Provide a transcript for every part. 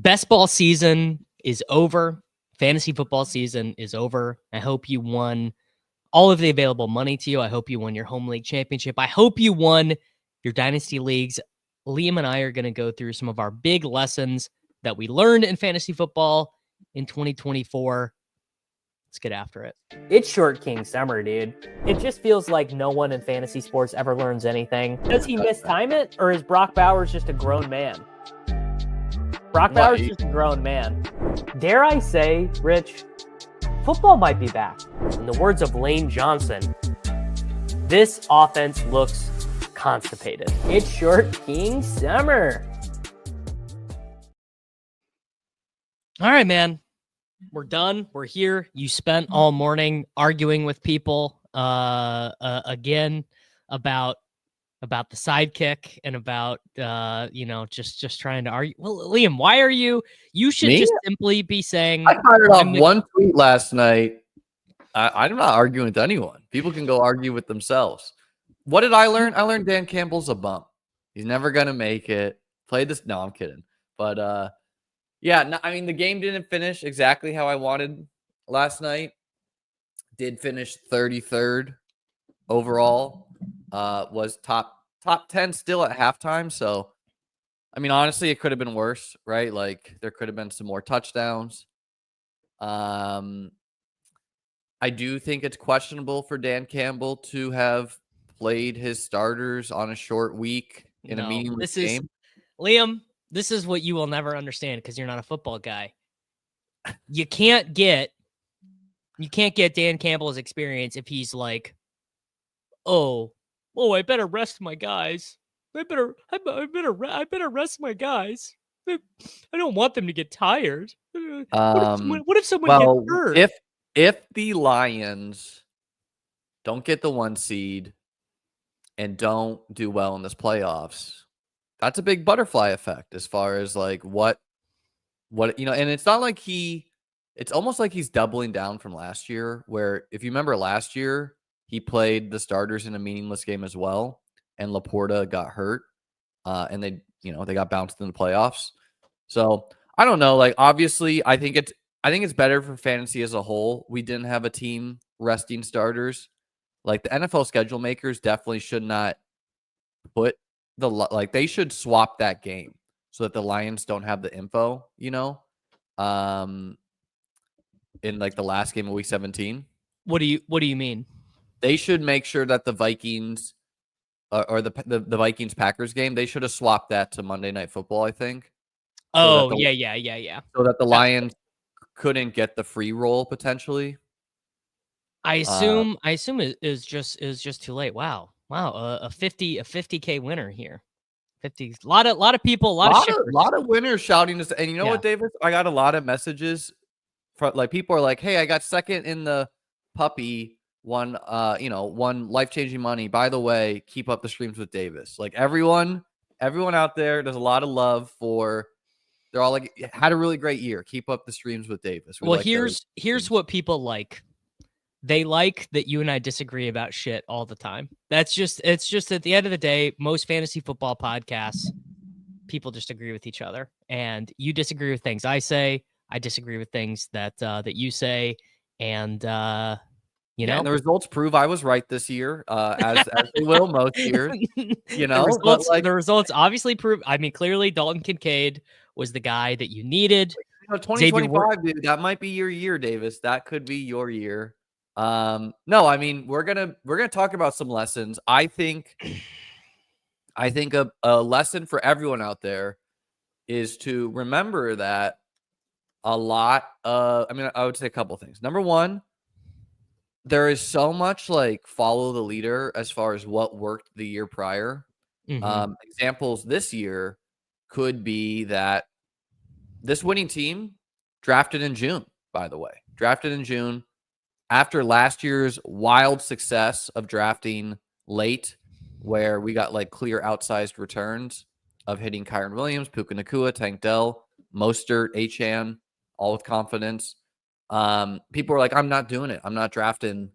best ball season is over. Fantasy football season is over. I hope you won all of the available money to you. I hope you won your home league championship. I hope you won your dynasty leagues. Liam and I are going to go through some of our big lessons that we learned in fantasy football in 2024. Let's get after it. It's Short King Summer, dude. It just feels like no one in fantasy sports ever learns anything. Does he mistime it, or is Brock Bowers just a grown man? Brock Bowers is just a grown man. Dare I say, Rich, football might be back. In the words of Lane Johnson, this offense looks constipated. It's Short King Summer. All right, man. We're done. We're here. You spent all morning arguing with people again about the sidekick and about just trying to argue. Well, Liam, why are you should just simply be saying, I fired off one tweet last night. I'm not arguing with anyone. People can go argue with themselves. What did I learn? I learned Dan Campbell's a bum. He's never gonna make it. Played this. No, I'm kidding. But yeah, no, I mean, the game didn't finish exactly how I wanted last night. Did finish 33rd overall. Was top 10 still at halftime. So, I mean, honestly, it could have been worse, right? Like, there could have been some more touchdowns. I do think it's questionable for Dan Campbell to have played his starters on a short week in a meaningless game. Liam, this is what you will never understand because you're not a football guy. You can't get Dan Campbell's experience if he's like, oh, I better rest my guys. I better rest my guys. I don't want them to get tired. What if someone gets hurt? If the Lions don't get the 1 seed and don't do well in this playoffs, that's a big butterfly effect as far as like what and it's not like it's almost like he's doubling down from last year, where if you remember last year, he played the starters in a meaningless game as well, and Laporta got hurt, and they got bounced in the playoffs. So I don't know. Like, obviously, I think it's better for fantasy as a whole. We didn't have a team resting starters. Like, the NFL schedule makers definitely should not put they should swap that game so that the Lions don't have the info, in like the last game of week 17. What do you mean? They should make sure that the Vikings or the Vikings Packers game, they should have swapped that to Monday Night Football, I think. Oh, yeah. So that the Lions couldn't get the free roll potentially. I assume it is just too late. Wow. A 50K winner here. 50. A lot of people, a lot of winners shouting this. And you know what, Davis? I got a lot of messages from like people are like, "Hey, I got second in the puppy, won life-changing money. By the way, keep up the streams with Davis." Like everyone out there, there's a lot of love for. They're all like, had a really great year. Keep up the streams with Davis. Well, here's what people like. They like that you and I disagree about shit all the time. It's just at the end of the day, most fantasy football podcasts, people just agree with each other. And you disagree with things I say. I disagree with things that you say. And, and the results prove I was right this year, as they will most years. The results obviously prove. I mean, clearly Dalton Kincaid was the guy that you needed. 2025, dude, that might be your year, Davis. That could be your year. No, I mean, we're gonna talk about some lessons. I think a lesson for everyone out there is to remember that I would say a couple things. Number one, there is so much like follow the leader as far as what worked the year prior. Mm-hmm. Examples this year could be that this winning team drafted in June, by the way, after last year's wild success of drafting late, where we got like clear outsized returns of hitting Kyron Williams, Puka Nacua, Tank Dell, Mostert, Achane, all with confidence. People are like, I'm not doing it. I'm not drafting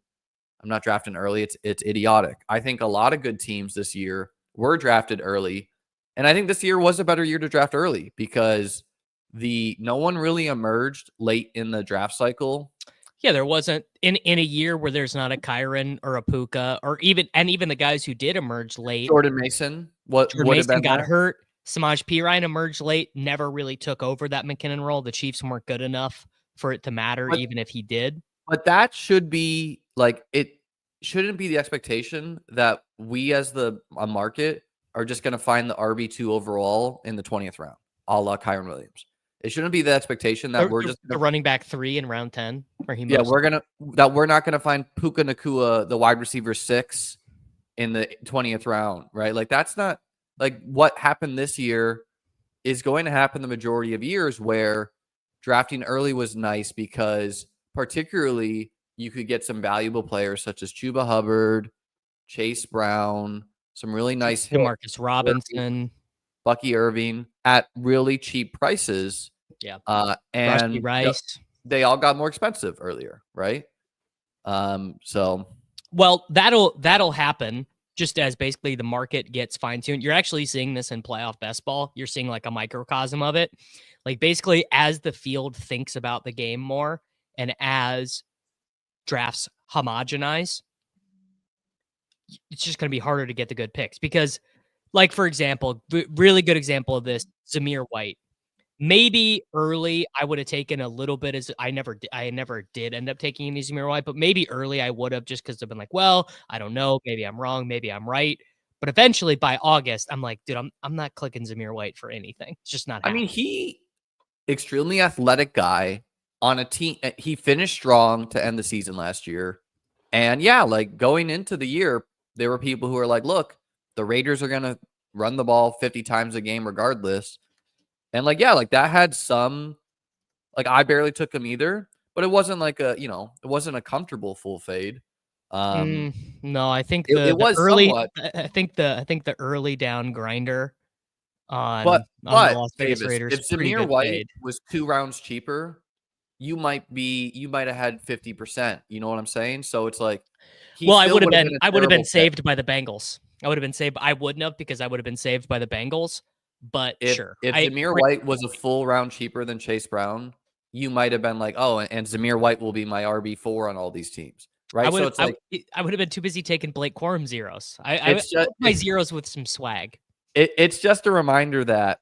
early. It's idiotic. I think a lot of good teams this year were drafted early. And I think this year was a better year to draft early because no one really emerged late in the draft cycle. Yeah, there wasn't in a year where there's not a Kyron or a Puka or even the guys who did emerge late. Jordan Mason, Jordan would have Mason been got there. hurt. Samaj Pirine emerged late, never really took over that McKinnon role. The Chiefs weren't good enough for it to matter, even if he did. But that should be like, it shouldn't be the expectation that we as a market are just going to find the RB2 overall in the 20th round, a la Kyron Williams. It shouldn't be the expectation that we're just the running back 3 in round 10. We're not gonna find Puka Nacua, the wide receiver 6, in the 20th round, right? Like, that's not like what happened this year is going to happen the majority of years, where drafting early was nice because particularly you could get some valuable players such as Chuba Hubbard, Chase Brown, some really nice Demarcus Robinson, Bucky Irving at really cheap prices. Yeah. And Rice. They all got more expensive earlier, right? So, well, that'll happen just as basically the market gets fine-tuned. You're actually seeing this in playoff best ball. You're seeing like a microcosm of it. Like, basically, as the field thinks about the game more and as drafts homogenize, it's just going to be harder to get the good picks because, like, for example, really good example of this, Zamir White. Maybe early I would have taken a little bit, as I never did end up taking any Zamir White, but maybe early I would have, just because I've been like, well, I don't know, maybe I'm wrong, maybe I'm right. But eventually by August, I'm like, dude, I'm not clicking Zamir White for anything. It's just not happening. I mean, he extremely athletic guy on a team. He finished strong to end the season last year. And yeah, like going into the year, there were people who were like, look, the Raiders are going to run the ball 50 times a game regardless. And like, yeah, like that had some, like, I barely took him either, but it wasn't like it wasn't a comfortable full fade. No, I think it was early, somewhat. I think the early down grinder on But the Las Vegas Davis, Raiders. if Zamir White was 2 rounds cheaper, you might have had 50%. You know what I'm saying? So it's like, I would have been saved by the Bengals. I would have been saved. I wouldn't have, because I would have been saved by the Bengals. But sure, if Zamir White was a full round cheaper than Chase Brown, you might have been like, oh, and Zamir White will be my RB4 on all these teams, right? So it's like, I would have been too busy taking Blake Corum zeros. I took my zeros with some swag. It's just a reminder that,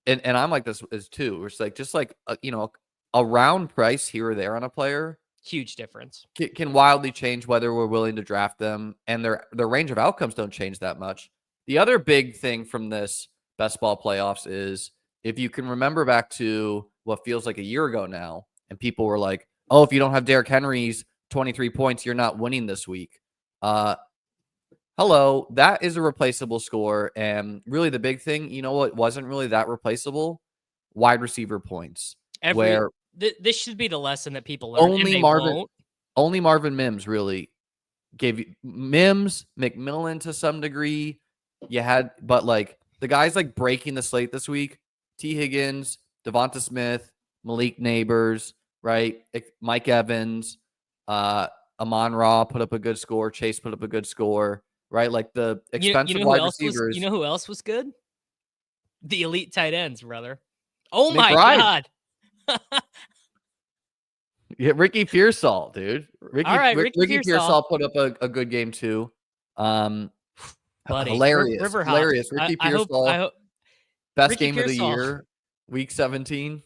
and I'm like this is too. It's like, just like a round price here or there on a player, huge difference, can wildly change whether we're willing to draft them, and their range of outcomes don't change that much. The other big thing from this best ball playoffs is, if you can remember back to what feels like a year ago now, and people were like, oh, if you don't have Derrick Henry's 23 points, you're not winning this week. Hello, that is a replaceable score. And really the big thing, what wasn't really that replaceable? Wide receiver points. This should be the lesson that people learn. Only Marvin Mims really gave you Mims, McMillan to some degree. You had, but like the guys like breaking the slate this week, T. Higgins, Devonta Smith, Malik Neighbors, right? Mike Evans, Amon-Ra put up a good score. Chase put up a good score, right? Like the expensive wide receivers. You know who else was good? The elite tight ends, brother. Oh McBride. My God. Yeah, Ricky Pearsall, dude. Ricky Pearsall put up a good game too. Buddy, hilarious. Ricky Pearsall, best game of the year, week 17.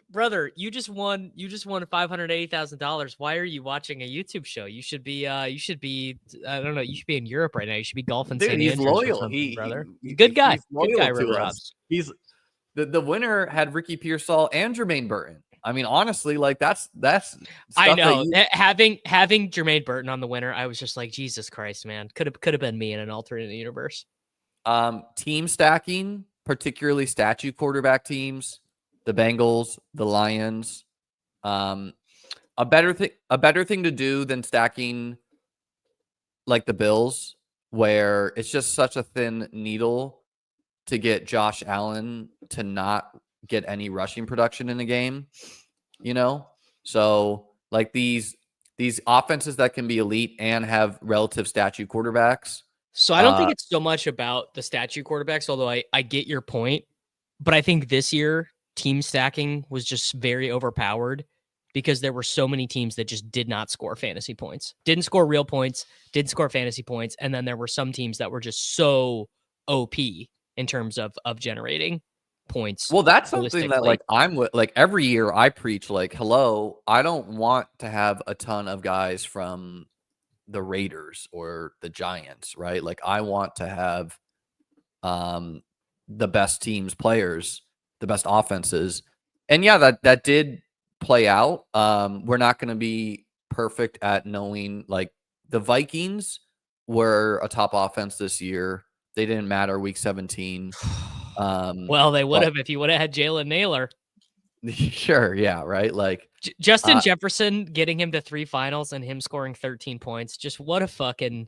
Brother, you just won $580,000. Why are you watching a YouTube show? You should be I don't know, you should be in Europe right now. You should be golfing. Dude, St. he's Andrews loyal. Brother. Good guy. He's loyal good guy, to us. He's the winner had Ricky Pearsall and Jermaine Burton. I mean, honestly, like that's I know. Having Jermaine Burton on the winner, I was just like, Jesus Christ, man. Could have been me in an alternate universe. Team stacking, particularly statue quarterback teams, the Bengals, the Lions. A better thing to do than stacking like the Bills, where it's just such a thin needle to get Josh Allen to not get any rushing production in a game, So like these offenses that can be elite and have relative statue quarterbacks. So I don't think it's so much about the statue quarterbacks, although I get your point. But I think this year team stacking was just very overpowered because there were so many teams that just did not score fantasy points, didn't score real points, didn't score fantasy points. And then there were some teams that were just so OP in terms of generating points. Well, that's something that, holistically. like, I'm with, like, every year I preach, like, hello, I don't want to have a ton of guys from the Raiders or the Giants, right? Like, I want to have the best teams, players, the best offenses. And yeah, that did play out. We're not going to be perfect at knowing, like, the Vikings were a top offense this year. They didn't matter week 17. Well, they would have if you would have had Jalen Naylor. Sure, yeah, right. Like Justin Jefferson getting him to 3 finals and him scoring 13 points. Just what a fucking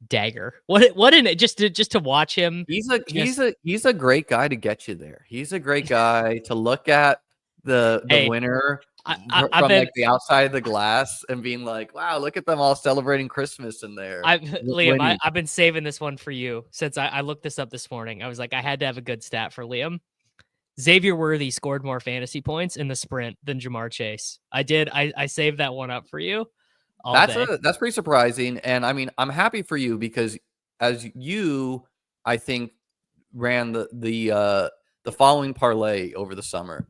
dagger. What an just to watch him. He's a great guy to get you there. He's a great guy to look at the winner from like the outside of the glass and being like, wow, look at them all celebrating Christmas in there. Liam, I've been saving this one for you since I looked this up this morning. I was like, I had to have a good stat for Liam. Xavier Worthy scored more fantasy points in the sprint than Jamar Chase. I did. I saved that one up for you. That's pretty surprising. And I mean, I'm happy for you because as you, I think, ran the following parlay over the summer.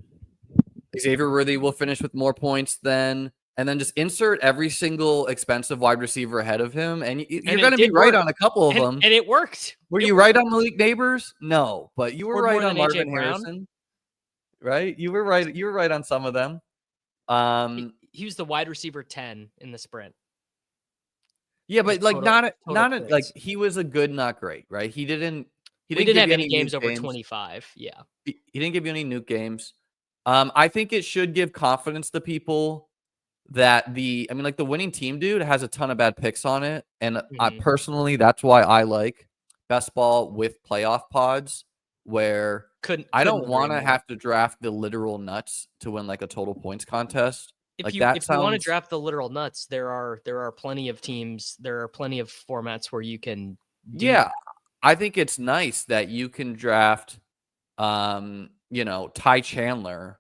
Xavier Worthy will finish with more points and then just insert every single expensive wide receiver ahead of him. And you're going to be right on a couple of them. And it worked. Were you right on Malik Neighbors? No, but you were right on Marvin Harrison. Right? You were right. You were right on some of them. He was the wide receiver 10 in the sprint. Yeah, but like not like he was a good, not great, right? He didn't have any games over 25. Yeah. He didn't give you any nuke games. I think it should give confidence to people that the winning team dude has a ton of bad picks on it. And I personally, that's why I like best ball with playoff pods where I don't want to have to draft the literal nuts to win like a total points contest. If you want to draft the literal nuts, there are plenty of teams. There are plenty of formats where you can. I think it's nice that you can draft, Ty Chandler,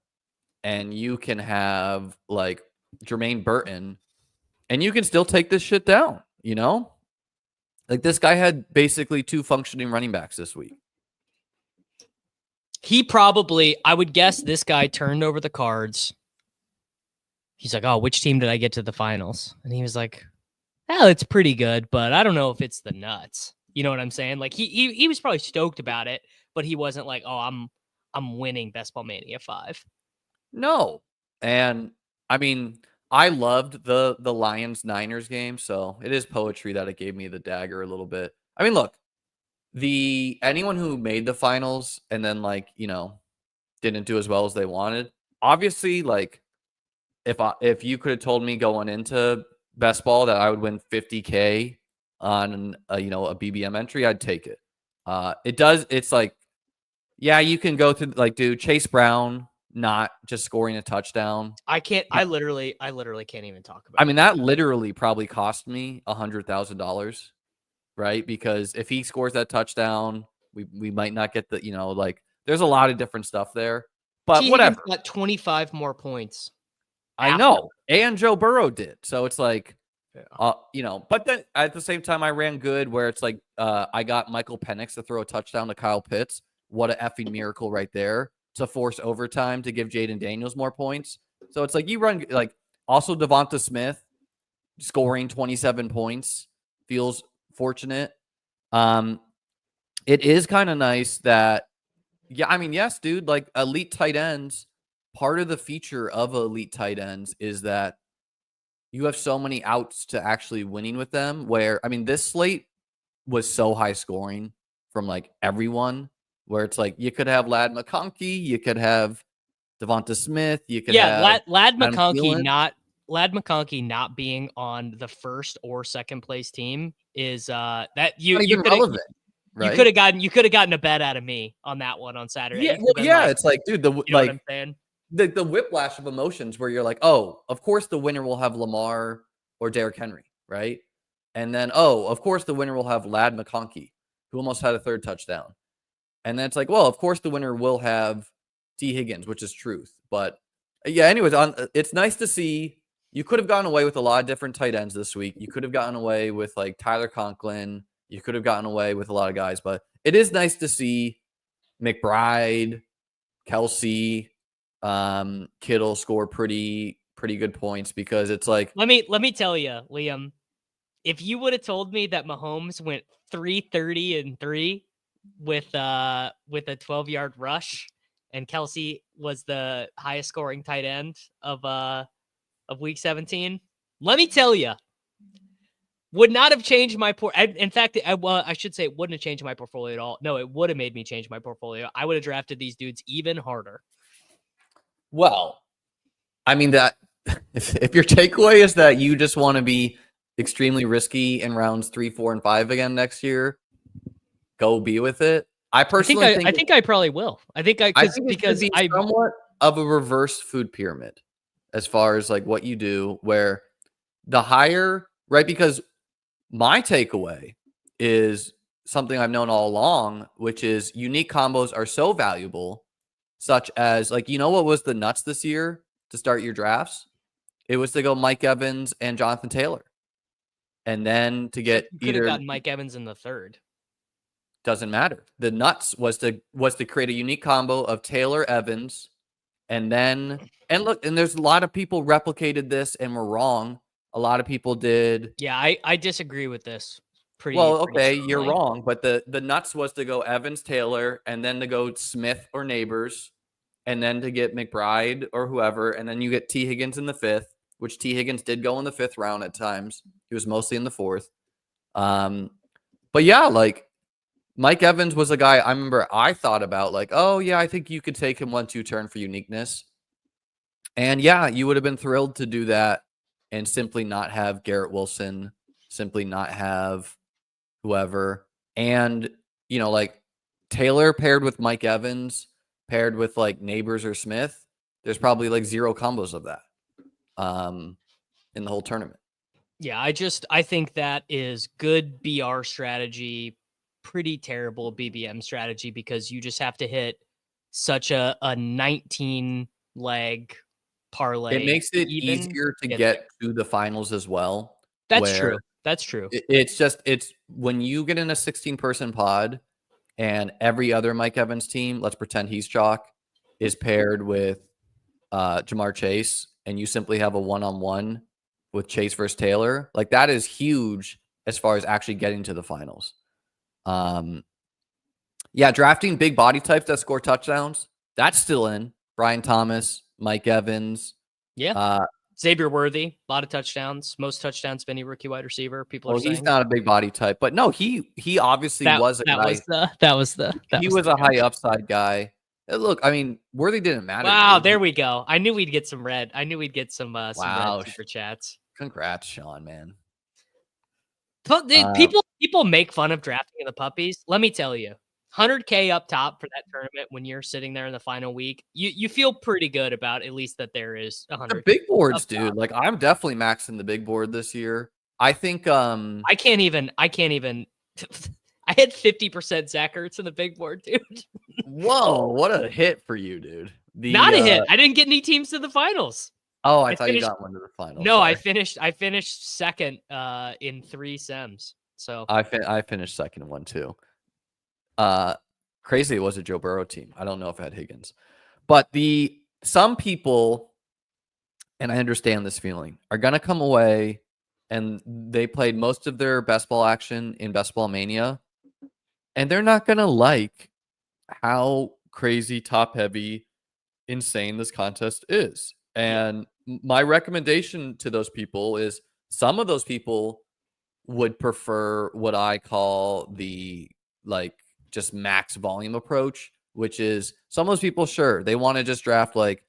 and you can have like Jermaine Burton, and you can still take this shit down. Like this guy had basically 2 functioning running backs this week. He probably, I would guess, this guy turned over the cards. He's like, oh, which team did I get to the finals? And he was like, oh, it's pretty good, but I don't know if it's the nuts. You know what I'm saying? Like he was probably stoked about it, but he wasn't like, oh, I'm winning Best Ball Mania 5. No. And I mean, I loved the Lions-Niners game, so it is poetry that it gave me the dagger a little bit. I mean, look, anyone who made the finals and then didn't do as well as they wanted, obviously, like if you could have told me going into best ball that I would win $50K on a BBM entry, I'd take it. It's like, yeah, you can go through like, dude, Chase Brown not just scoring a touchdown. I literally can't even talk about it. I mean, that literally probably cost me $100,000, right? Because if he scores that touchdown, we might not get there's a lot of different stuff there. But whatever. Got 25 more points. I know. And Joe Burrow did. So it's like, but then at the same time, I ran good where it's like I got Michael Penix to throw a touchdown to Kyle Pitts. What an effing miracle right there to force overtime to give Jaden Daniels more points. So it's like you run like also Devonta Smith scoring 27 points feels fortunate. It is kind of nice that, yes, dude, like elite tight ends. Part of the feature of elite tight ends is that you have so many outs to actually winning with them where, this slate was so high scoring from like everyone where it's like you could have Ladd McConkey, you could have Devonta Smith, you could have Ladd McConkey not being on the first or second place team is that you could right? You could have gotten a bet out of me on that one on Saturday. It's like, dude, what I'm saying? The whiplash of emotions where you're like, oh, of course the winner will have Lamar or Derrick Henry, right? And then, oh, of course the winner will have Ladd McConkey, who almost had a 3rd touchdown. And then it's like, well, of course the winner will have T. Higgins, which is truth. But yeah, anyways, it's nice to see. You could have gotten away with a lot of different tight ends this week. You could have gotten away with like Tyler Conklin. You could have gotten away with a lot of guys, but it is nice to see McBride, Kelsey, Kittle score pretty good points, because it's like, let me tell you, Liam, if you would have told me that Mahomes went 330-3 with a 12-yard rush and Kelsey was the highest scoring tight end of week 17, let me tell you, would not have changed my in fact, I should say it wouldn't have changed my portfolio at all. No, it would have made me change my portfolio. I would have drafted these dudes even harder. well, I mean, that if your takeaway is that you just want to be extremely risky in rounds 3, 4, and 5 again next year, go be with it. I personally think I think I probably will. I think because I somewhat of a reverse food pyramid as far as like what you do, where the higher, right? Because my takeaway is something I've known all along, which is unique combos are so valuable, such as like, what was the nuts this year to start your drafts? It was to go Mike Evans and Jonathan Taylor. And then to get you could have gotten Mike Evans in the third. Doesn't matter. The nuts was to create a unique combo of Taylor Evans, and look, and there's a lot of people replicated this and were wrong. A lot of people did. Yeah, I disagree with this. Pretty Okay, strongly. you're wrong, but the nuts was to go Evans, Taylor, and then to go Smith or Neighbors, and then to get McBride or whoever, and then you get T. Higgins in the 5th, which T. Higgins did go in the 5th round at times. He was mostly in the 4th. But yeah, like Mike Evans was a guy I remember I thought about, like, oh yeah, I think you could take him 1-2 turn for uniqueness. And yeah, you would have been thrilled to do that and simply not have Garrett Wilson, simply not have whoever. And, like Taylor paired with Mike Evans, paired with like Neighbors or Smith, there's probably like 0 combos of that in the whole tournament. Yeah, I think that is good BR strategy, pretty terrible BBM strategy, because you just have to hit such a 19 leg parlay. It makes it easier to get to the finals as well. That's true. That's true. It's when you get in a 16-person pod and every other Mike Evans team, let's pretend he's chalk, is paired with Jamar Chase, and you simply have a one-on-one with Chase versus Taylor. Like, that is huge as far as actually getting to the finals. Yeah, drafting big body types that score touchdowns, that's still in. Brian Thomas, Mike Evans. Yeah. Xavier Worthy, a lot of touchdowns, most touchdowns of any rookie wide receiver. People are saying he's not a big body type, but no, he obviously was a guy. He was a high upside guy. Look, I mean, Worthy didn't matter. Wow, there we go. I knew we'd get some red. I knew we'd get some red super chats. Congrats, Sean, man. But people make fun of drafting the puppies. Let me tell you, 100K up top for that tournament when you're sitting there in the final week, you feel pretty good about at least that there is 100. The big boards, dude. Like, I'm definitely maxing the big board this year. I think I can't even I had 50% Zach Ertz in the big board, dude. Whoa, what a hit for you, dude. Not a hit. I didn't get any teams to the finals. Oh, I thought you got one to the finals. No, sorry. I finished second in 3 sems. So I finished second in 1 too. Crazy, it was a Joe Burrow team. I don't know if it had Higgins. But some people, and I understand this feeling, are gonna come away and they played most of their best ball action in Best Ball Mania, and they're not gonna like how crazy, top heavy, insane this contest is. And my recommendation to those people is some of those people would prefer what I call the like just max volume approach, which is some of those people, sure, they want to just draft like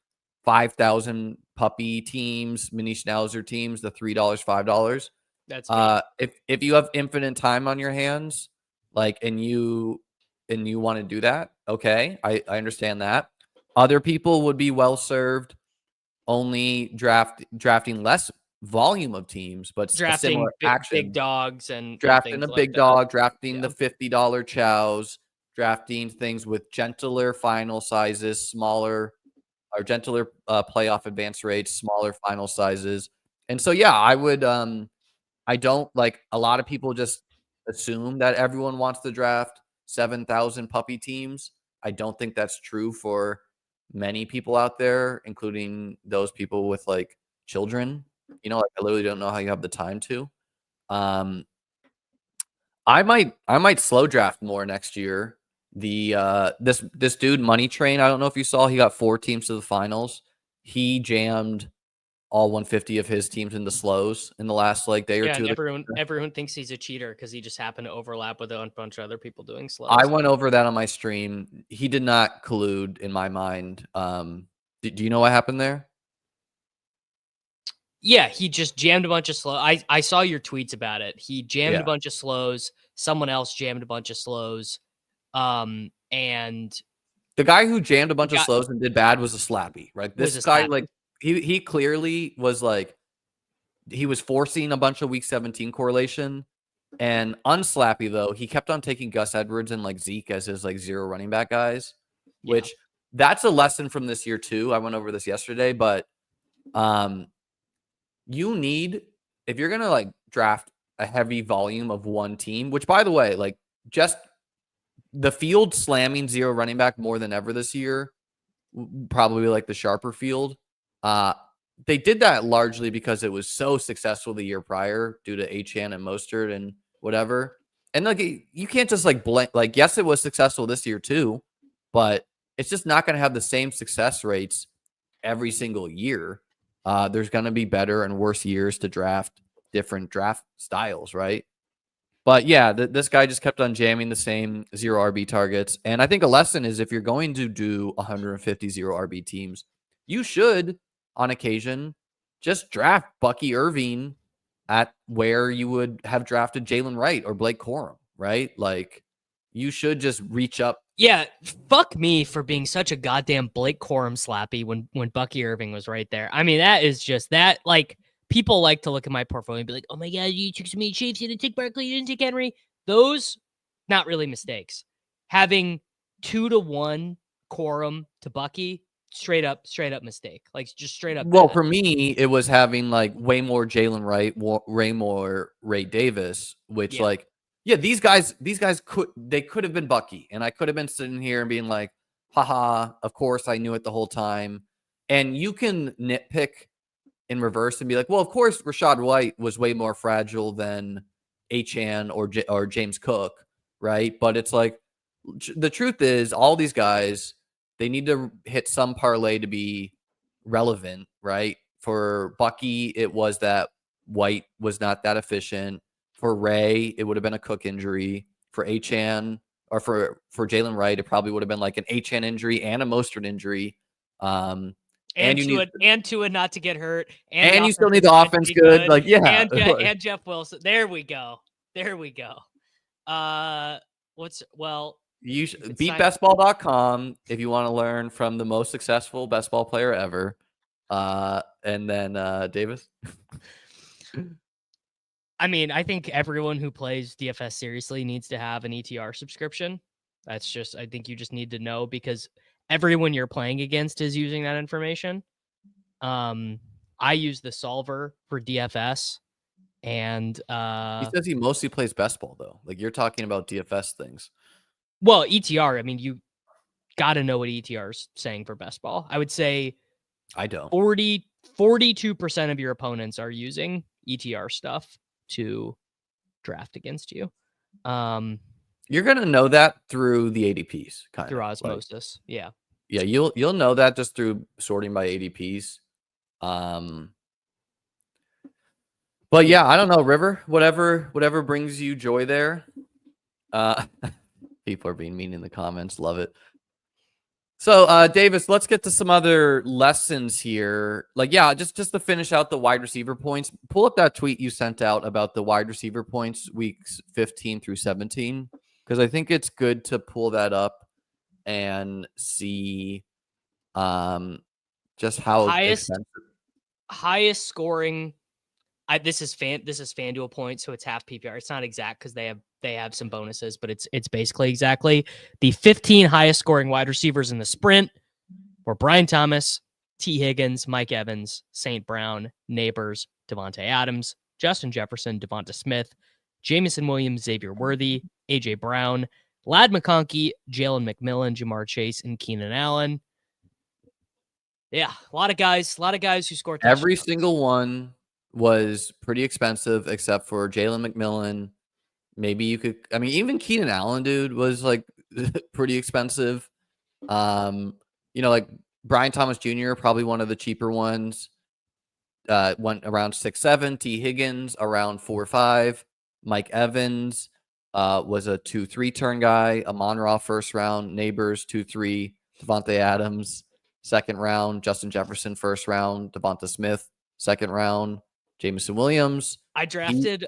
5,000 puppy teams, mini schnauzer teams, the $3, $5. That's if you have infinite time on your hands, like, and you want to do that, okay, I understand that. Other people would be well served only drafting less volume of teams, but drafting big dogs and drafting a big dog, drafting the $50 chows, drafting things with gentler final sizes, smaller or gentler playoff advance rates, smaller final sizes. And so, yeah, I would, I don't like a lot of people just assume that everyone wants to draft 7,000 puppy teams. I don't think that's true for many people out there, including those people with like children. Like I literally don't know how you have the time to. I might slow draft more next year. This dude Money Train, I don't know if you saw, he got 4 teams to the finals. He jammed all 150 of his teams into slows in the last like day or two. And everyone thinks he's a cheater because he just happened to overlap with a bunch of other people doing slows. I went over that on my stream. He did not collude in my mind. Do you know what happened there? Yeah, he just jammed a bunch of slow. I saw your tweets about it. He jammed a bunch of slows. Someone else jammed a bunch of slows. And the guy who jammed a bunch of slows and did bad was a slappy, right? This guy, like, he clearly was like, he was forcing a bunch of week 17 correlation. And unslappy, though, he kept on taking Gus Edwards and like Zeke as his like 0 running back guys, which that's a lesson from this year too. I went over this yesterday, but you need, if you're gonna like draft a heavy volume of one team, which by the way, like just the field slamming 0 running back more than ever this year, probably like the sharper field. They did that largely because it was so successful the year prior due to Achane and Mostert and whatever. And like you can't just like blank, like, yes, it was successful this year too, but it's just not going to have the same success rates every single year. There's going to be better and worse years to draft different draft styles, right? But yeah, this guy just kept on jamming the same 0 RB targets. And I think a lesson is if you're going to do 150 0 RB teams, you should, on occasion, just draft Bucky Irving at where you would have drafted Jalen Wright or Blake Corum, right? Like, you should just reach up. Yeah, fuck me for being such a goddamn Blake Corum slappy when Bucky Irving was right there. I mean, that is just that, like, people like to look at my portfolio and be like, oh my God, you took so many Chiefs, you didn't take Barkley, you didn't take Henry. Those, not really mistakes. Having 2-1 Corum to Bucky, straight up mistake. Like, just straight up. Well, for me, it was having like way more Jalen Wright, way more Ray Davis, which like, yeah, these guys could have been Bucky, and I could have been sitting here and being like, haha, of course I knew it the whole time. And you can nitpick in reverse and be like, well, of course Rachaad White was way more fragile than Achane or James Cook, right? But it's like, the truth is, all these guys, they need to hit some parlay to be relevant, right? For Bucky, it was that White was not that efficient. For Ray, it would have been a Cook injury. For Achane, or for Jalen Wright, it probably would have been like an Achane injury and a Mostert injury. And Tua not to get hurt. And you still need the offense good. Like, yeah. And Jeff Wilson. There we go. You should beat bestball.com if you want to learn from the most successful best ball player ever. And then Davis. I mean, I think everyone who plays DFS seriously needs to have an ETR subscription. That's just, I think you just need to know, because everyone you're playing against is using that information. I use the solver for DFS, and he says he mostly plays best ball though. Like, you're talking about DFS things. Well, ETR, I mean, you got to know what ETR is saying for best ball. I would say I don't. 42% of your opponents are using ETR stuff to draft against you. You're gonna know that through the ADPs, through osmosis. Like, yeah, you'll know that just through sorting by ADPs. But yeah, I don't know, River. Whatever brings you joy there. People are being mean in the comments. Love it. So, Davis, let's get to some other lessons here. Like, yeah, just to finish out the wide receiver points, pull up that tweet you sent out about the wide receiver points weeks 15 through 17, because I think it's good to pull that up and see just how highest scoring. This is FanDuel points, so it's half PPR. It's not exact because they have they have some bonuses, but it's basically exactly the 15 highest scoring wide receivers in the sprint were Brian Thomas, T. Higgins, Mike Evans, St. Brown, Neighbors, Devontae Adams, Justin Jefferson, Devonta Smith, Jamison Williams, Xavier Worthy, A.J. Brown, Lad McConkey, Jalen McMillan, Jamar Chase, and Keenan Allen. Yeah, a lot of guys who scored touchdowns. Every single one was pretty expensive except for Jalen McMillan. Maybe you could, I mean, even Keenan Allen, dude, was like pretty expensive. Like Brian Thomas Jr., probably one of the cheaper ones. Went around 6'7". T. Higgins around 4'5". Mike Evans was a 2-3 turn guy. Amon-Ra first round. Neighbors 2-3. Devontae Adams second round. Justin Jefferson first round. Devonta Smith second round. Jamison Williams. I drafted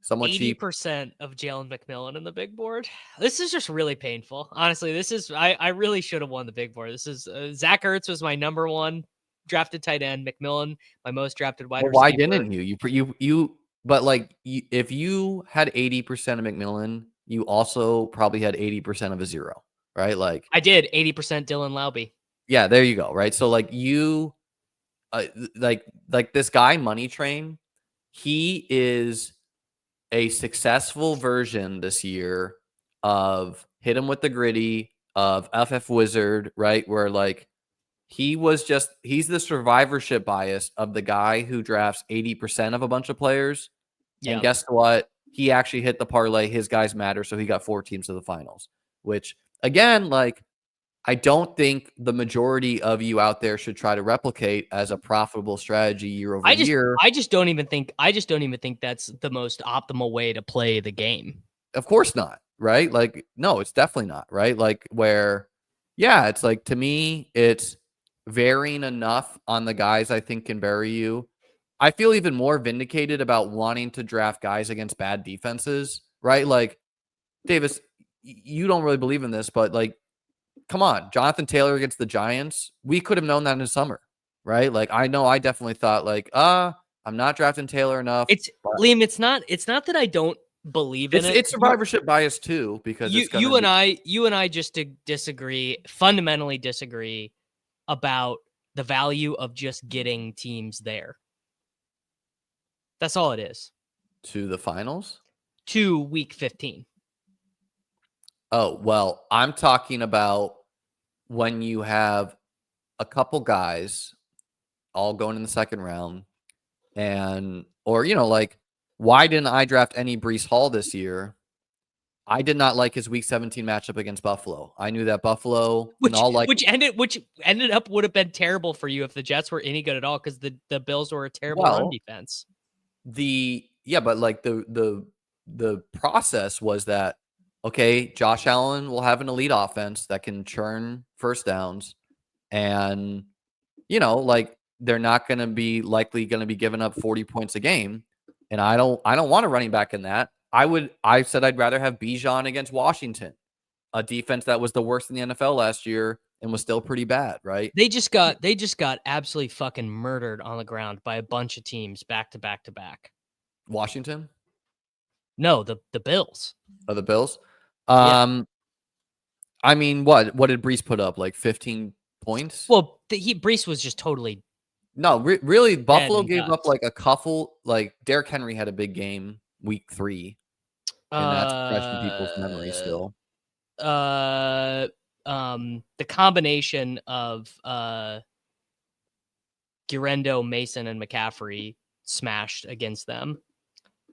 somewhat 80% cheap of Jalen McMillan in the big board. This is just really painful. Honestly, I really should have won the big board. This is Zach Ertz was my number one drafted tight end. McMillan, my most drafted wide receiver. Why didn't you? But like, if you had 80% of McMillan, you also probably had 80% of a zero, right? Like I did 80% Dylan Laube. Yeah, there you go. Right. So like you, like this guy Money Train, he is a successful version this year of Hit Him with the Gritty, of FF Wizard, right? Where like he's the survivorship bias of the guy who drafts 80% of a bunch of players. Yep. And guess what? He actually hit the parlay. His guys matter. So he got 4 teams to the finals, which again, like, I don't think the majority of you out there should try to replicate as a profitable strategy year over year. I just don't even think that's the most optimal way to play the game. Of course not, right? Like, no, it's definitely not, right? Like where, yeah, it's like, to me, it's varying enough on the guys I think can bury you. I feel even more vindicated about wanting to draft guys against bad defenses, right? Like, Davis, you don't really believe in this, but like, come on, Jonathan Taylor against the Giants. We could have known that in the summer, right? Like, I know I definitely thought like, I'm not drafting Taylor enough. Liam, it's not that I don't believe in it. It's survivorship bias too, because you and I just fundamentally disagree about the value of just getting teams there. That's all it is. To the finals? To week 15. Oh, well, I'm talking about when you have a couple guys all going in the second round or like, why didn't I draft any Breece Hall this year? I did not like his week 17 matchup against Buffalo. I knew that Buffalo which ended up would have been terrible for you if the Jets were any good at all, because the Bills were a terrible run defense. But like the process was that, okay, Josh Allen will have an elite offense that can churn first downs, and like they're not going to be giving up 40 points a game, and I don't want a running back in that. I said I'd rather have Bijan against Washington, a defense that was the worst in the NFL last year and was still pretty bad, right? They just got absolutely fucking murdered on the ground by a bunch of teams back to back to back. Washington? No, the Bills. Oh, the Bills? Yeah. I mean, what did Breece put up? Like 15 points? Well, Breece was just totally. No, really, Buffalo gave up like a couple. Like Derrick Henry had a big game week 3, and that's fresh in people's memory still. The combination of Guerendo, Mason, and McCaffrey smashed against them.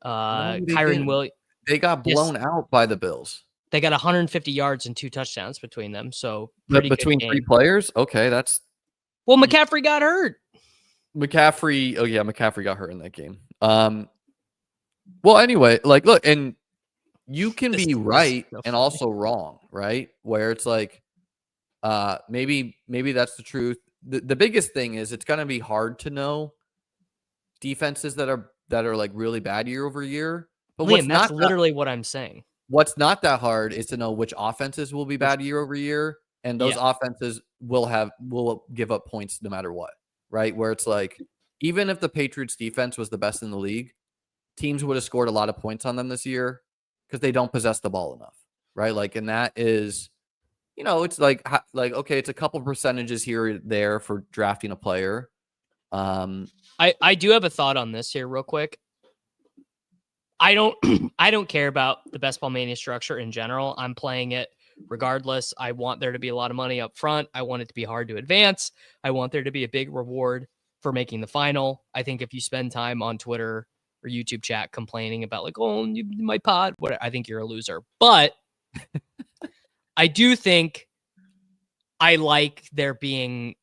Kyren Williams. They got blown out by the Bills. They got 150 yards and 2 touchdowns between them. So between 3 players, okay, that's. Well, McCaffrey got hurt. McCaffrey got hurt in that game. Well, anyway, like, look, and you can be right and also wrong, right? Where it's like, maybe that's the truth. The biggest thing is it's going to be hard to know defenses that are like really bad year over year. But Liam, that's literally what I'm saying. What's not that hard is to know which offenses will be bad year over year, and those offenses will give up points no matter what, right? Where it's like, even if the Patriots defense was the best in the league, teams would have scored a lot of points on them this year. because they don't possess the ball enough, right? Like, and that is, it's like okay, it's a couple percentages here or there for drafting a player. I do have a thought on this here real quick. I don't care about the Best Ball Mania structure in general. I'm playing it regardless. I want there to be a lot of money up front. I want it to be hard to advance. I want there to be a big reward for making the final. I think if you spend time on Twitter or YouTube chat complaining about like, oh, my pod, what, I think you're a loser. But I do think I like there being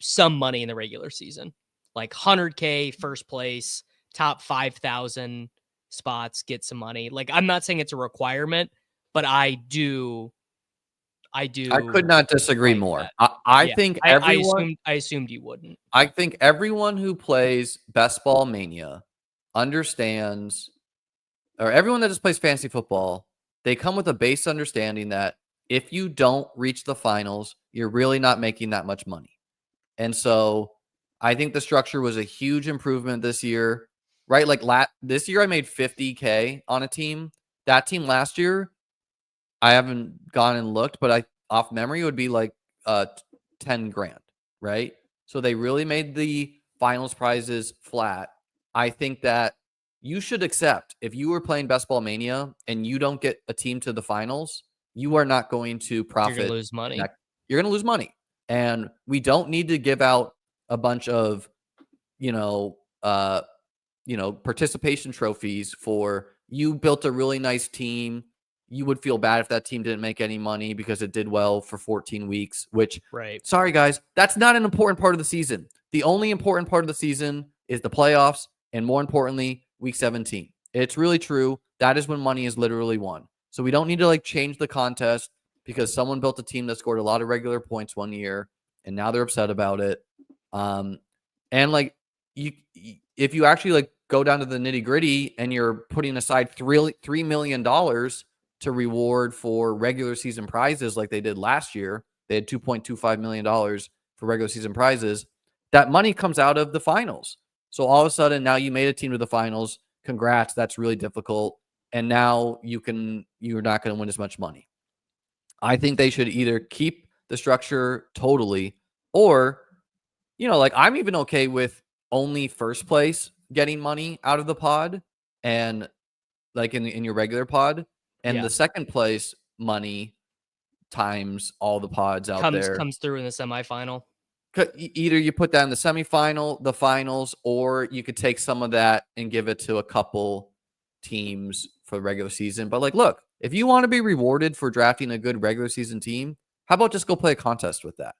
some money in the regular season, like 100K first place, top 5,000 spots, get some money. Like, I'm not saying it's a requirement, but I could not disagree like more. that. I think everyone. I assumed you wouldn't. I think everyone who plays Best Ball Mania understands, or everyone that just plays fantasy football, they come with a base understanding that if you don't reach the finals, you're really not making that much money. And so I think the structure was a huge improvement this year, right? Like this year I made 50K on a team. That team last year, I haven't gone and looked, but off memory, it would be like 10 grand, right? So they really made the finals prizes flat. I think that you should accept, if you were playing Best Ball Mania and you don't get a team to the finals, you are not going to profit. You're going to lose money. You're going to lose money. And we don't need to give out a bunch of, participation trophies for you built a really nice team. You would feel bad if that team didn't make any money because it did well for 14 weeks, which, right. Sorry, guys, that's not an important part of the season. The only important part of the season is the playoffs, and more importantly, week 17. It's really true. That is when money is literally won. So we don't need to change the contest because someone built a team that scored a lot of regular points one year, and now they're upset about it. And if you actually go down to the nitty gritty and you're putting aside $3 million to reward for regular season prizes like they did last year, they had $2.25 million for regular season prizes. That money comes out of the finals. So all of a sudden, now you made a team to the finals. Congrats. That's really difficult. And now you're not going to win as much money. I think they should either keep the structure totally, or, I'm even okay with only first place getting money out of the pod and in your regular pod, and the second place money times all the pods out there comes through in the semifinal. Either you put that in the semifinal, the finals, or you could take some of that and give it to a couple teams for the regular season. But look, if you want to be rewarded for drafting a good regular season team, how about just go play a contest with that?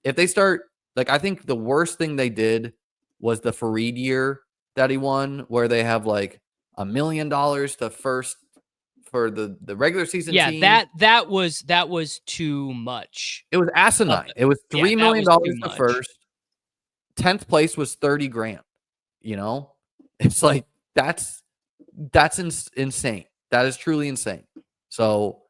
If they start, I think the worst thing they did was the Fareed year that he won, where they have $1 million to first for the regular season team. That was too much. It was asinine. It was $3 million to first. 10th place was 30 grand. It's that's insane. That is truly insane. So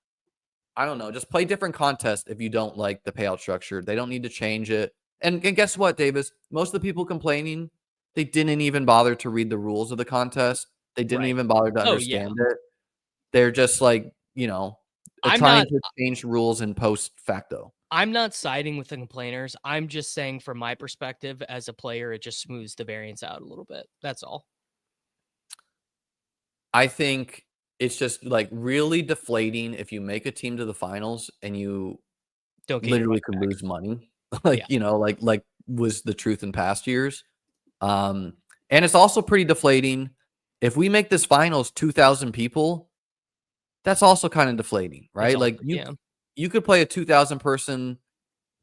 I don't know. Just play different contests if you don't like the payout structure. They don't need to change it. And guess what, Davis? Most of the people complaining, they didn't even bother to read the rules of the contest. They didn't even bother to understand it. They're just trying to change rules in post facto. I'm not siding with the complainers. I'm just saying from my perspective as a player, it just smooths the variance out a little bit. That's all. I think it's just really deflating if you make a team to the finals and you literally could lose money. Was the truth in past years. And it's also pretty deflating if we make this finals 2,000 people. That's also kind of deflating, right? You could play a 2,000 person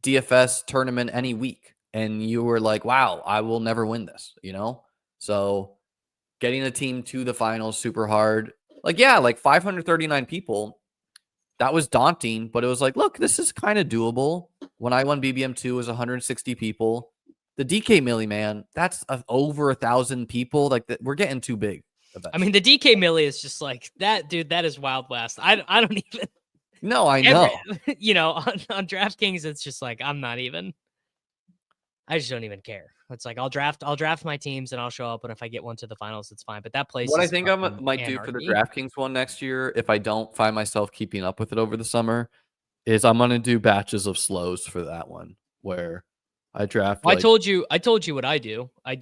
DFS tournament any week and you were like, wow, I will never win this, So getting a team to the finals super hard. 539 people. That was daunting, but it was look, this is kind of doable. When I won BBM2, it was 160 people. The DK Millie, man, that's over 1,000 people. We're getting too big. Eventually. I mean, the DK Millie is just that, dude. That is Wild West. I don't even. No, I know. On DraftKings, it's just I'm not even. I just don't even care. It's like I'll draft my teams and I'll show up, and if I get one to the finals, it's fine. But that place What I is think I fucking might do for the anarchy. DraftKings one next year, if I don't find myself keeping up with it over the summer, is I'm gonna do batches of slows for that one, where I draft Well, like I told you what I do. I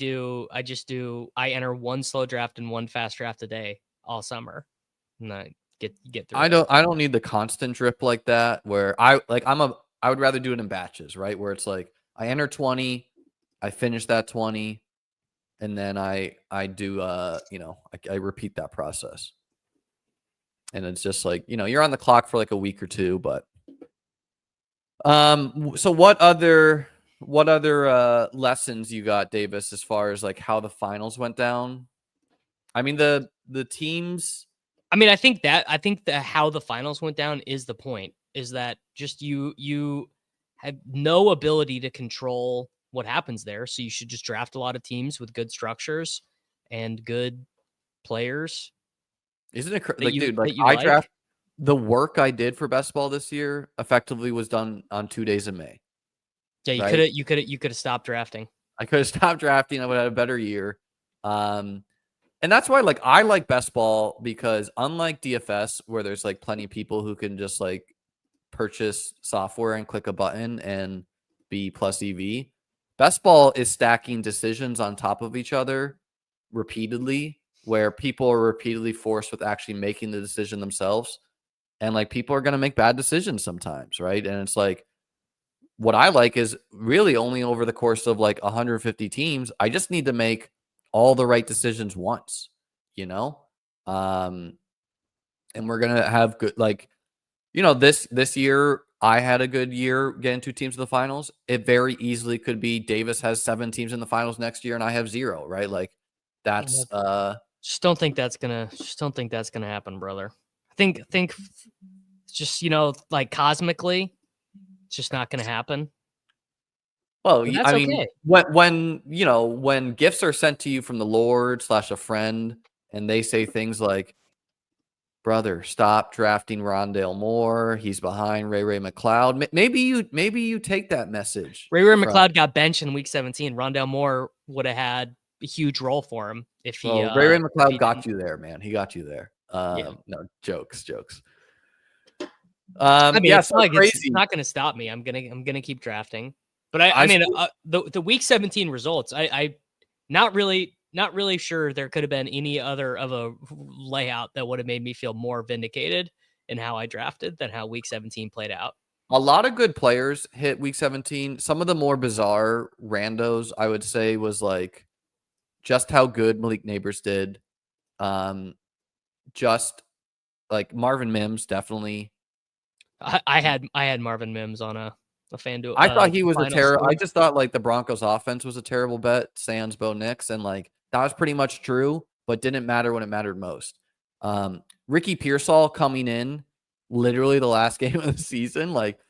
enter one slow draft and one fast draft a day all summer, and I get through it. I don't need the constant drip like that. Where I would rather do it in batches, right? Where it's like I enter 20, I finish that 20, and then I do I repeat that process. And it's just like, you're on the clock for like a week or two, but so what other lessons you got, Davis, as far as like how the finals went down? I mean, the teams. I mean, I think that how the finals went down is the point. Is that just you have no ability to control what happens there, so you should just draft a lot of teams with good structures and good players. Isn't it That like, you dude, like that you I like. draft the work I did for best ball this year effectively was done on 2 days in May. Yeah, Right? you could have stopped drafting. I could have stopped drafting. I would have had a better year. And that's why like I like best ball, because unlike DFS, where there's like plenty of people who can just like purchase software and click a button and be plus EV, best ball is stacking decisions on top of each other repeatedly, where people are repeatedly forced with actually making the decision themselves. And like people are going to make bad decisions sometimes, right? And it's like, what I like is really only over the course of like 150 teams, I just need to make all the right decisions once, you know? And we're going to have good, like, this year I had a good year getting 2 teams to the finals. It very easily could be Davis has 7 teams in the finals next year and I have 0, right? Like that's Just don't think that's gonna happen, brother. I think just like cosmically, it's just not gonna happen. well, But that's I mean, okay. when gifts are sent to you from the Lord / a friend, and they say things like, "Brother, stop drafting Rondale Moore. He's behind Ray McLeod." Maybe you take that message. Ray McLeod got benched in week 17. Rondale Moore would have had a huge role for him if he. Well, Ray McLeod got didn't. you there, man. He got you there. Yeah. No, jokes. I mean, Yeah, it's so not like crazy. it's not going to stop me. I'm gonna keep drafting. But I mean, the week 17 results, I not really sure there could have been any other of a layout that would have made me feel more vindicated in how I drafted than how week 17 played out. A lot of good players hit week 17. Some of the more bizarre randos, I would say, was like just how good Malik Neighbors did. Just like Marvin Mims, definitely. I had Marvin Mims on a FanDuel. I thought he was a terrible. I Score. just thought like the Broncos offense was a terrible bet, sans Bo Nix, and like that was pretty much true, but didn't matter when it mattered most. Ricky Pearsall coming in literally the last game of the season, like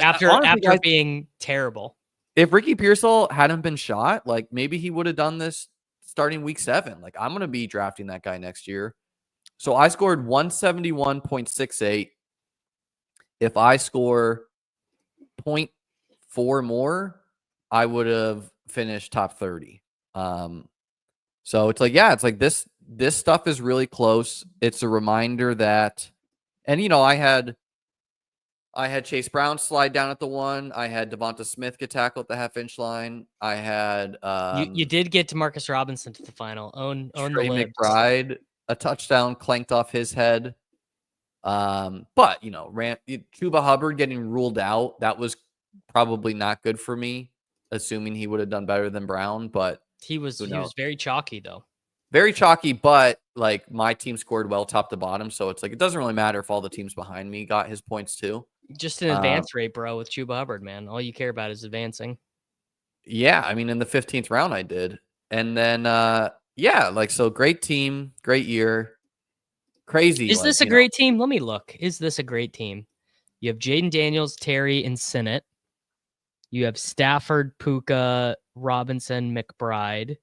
after honestly, guys, being terrible. if Ricky Pearsall hadn't been shot, like maybe he would have done this starting week 7. Like I'm gonna be drafting that guy next year. So I scored 171.68. If I score 0.4 more, I would have finished top 30. So it's like, yeah, it's like this stuff is really close. It's a reminder that, and I had Chase Brown slide down at the 1. I had Devonta Smith get tackled at the half-inch line. I had you did get Demarcus Robinson to the final. Own Trey the libs. McBride, a touchdown clanked off his head. But Chuba Hubbard getting ruled out, that was probably not good for me, assuming he would have done better than Brown. But he was very chalky though. Very chalky, but like my team scored well top to bottom, so it's like it doesn't really matter if all the teams behind me got his points too. Just an advance rate, bro, with Chuba Hubbard, man. All you care about is advancing. Yeah, I mean in the 15th round I did. And then so great team, great year. Crazy. Is this a great team? Let me look. Is this a great team? You have Jaden Daniels, Terry, and Sinnott. You have Stafford, Puka, Robinson, McBride,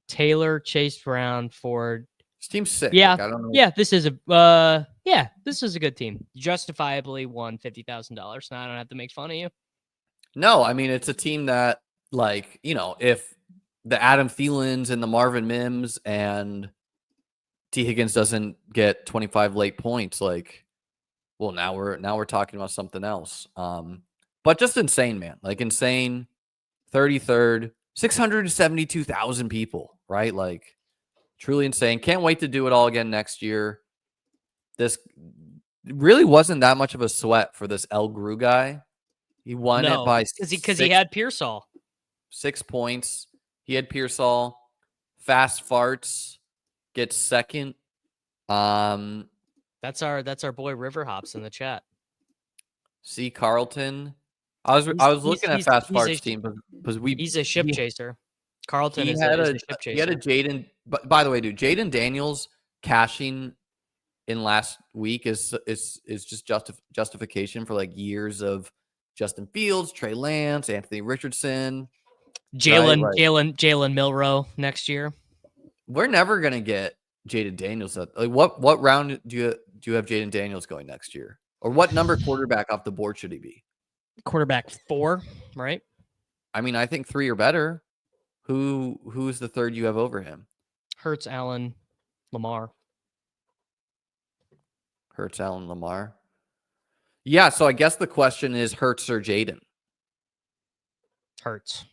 Taylor, Chase Brown, Ford. This team's sick. Yeah, like, I don't know. Yeah. This is a this is a good team. Justifiably won $50,000. Now I don't have to make fun of you. No, I mean it's a team that like, you know, if the Adam Thielens and the Marvin Mims and T. Higgins doesn't get 25 late points, like, well, now we're talking about something else. But just insane, man. Like insane. 33rd, 672,000 people, right? Like truly insane. Can't wait to do it all again next year. This really wasn't that much of a sweat for this El Gru guy. He won it by because he had Pearsall. 6 points. He had Pearsall. Fast Farts gets second. That's our boy River Hops in the chat. C. Carlton. I was looking at Fast Farts team because he's a ship chaser. Carlton is a ship chaser. He had a Jaden. But by the way, dude, Jaden Daniels cashing in last week is just justification for like years of Justin Fields, Trey Lance, Anthony Richardson, Jalen Milroe next year. We're never gonna get Jaden Daniels. Like what round do you have Jaden Daniels going next year, or what number quarterback off the board should he be? Quarterback 4, right? I mean, I think 3 or better. Who's the third you have over him? Hurts, Allen, Lamar. Hurts, Allen, Lamar. Yeah, so I guess the question is Hurts or Jaden? Hurts.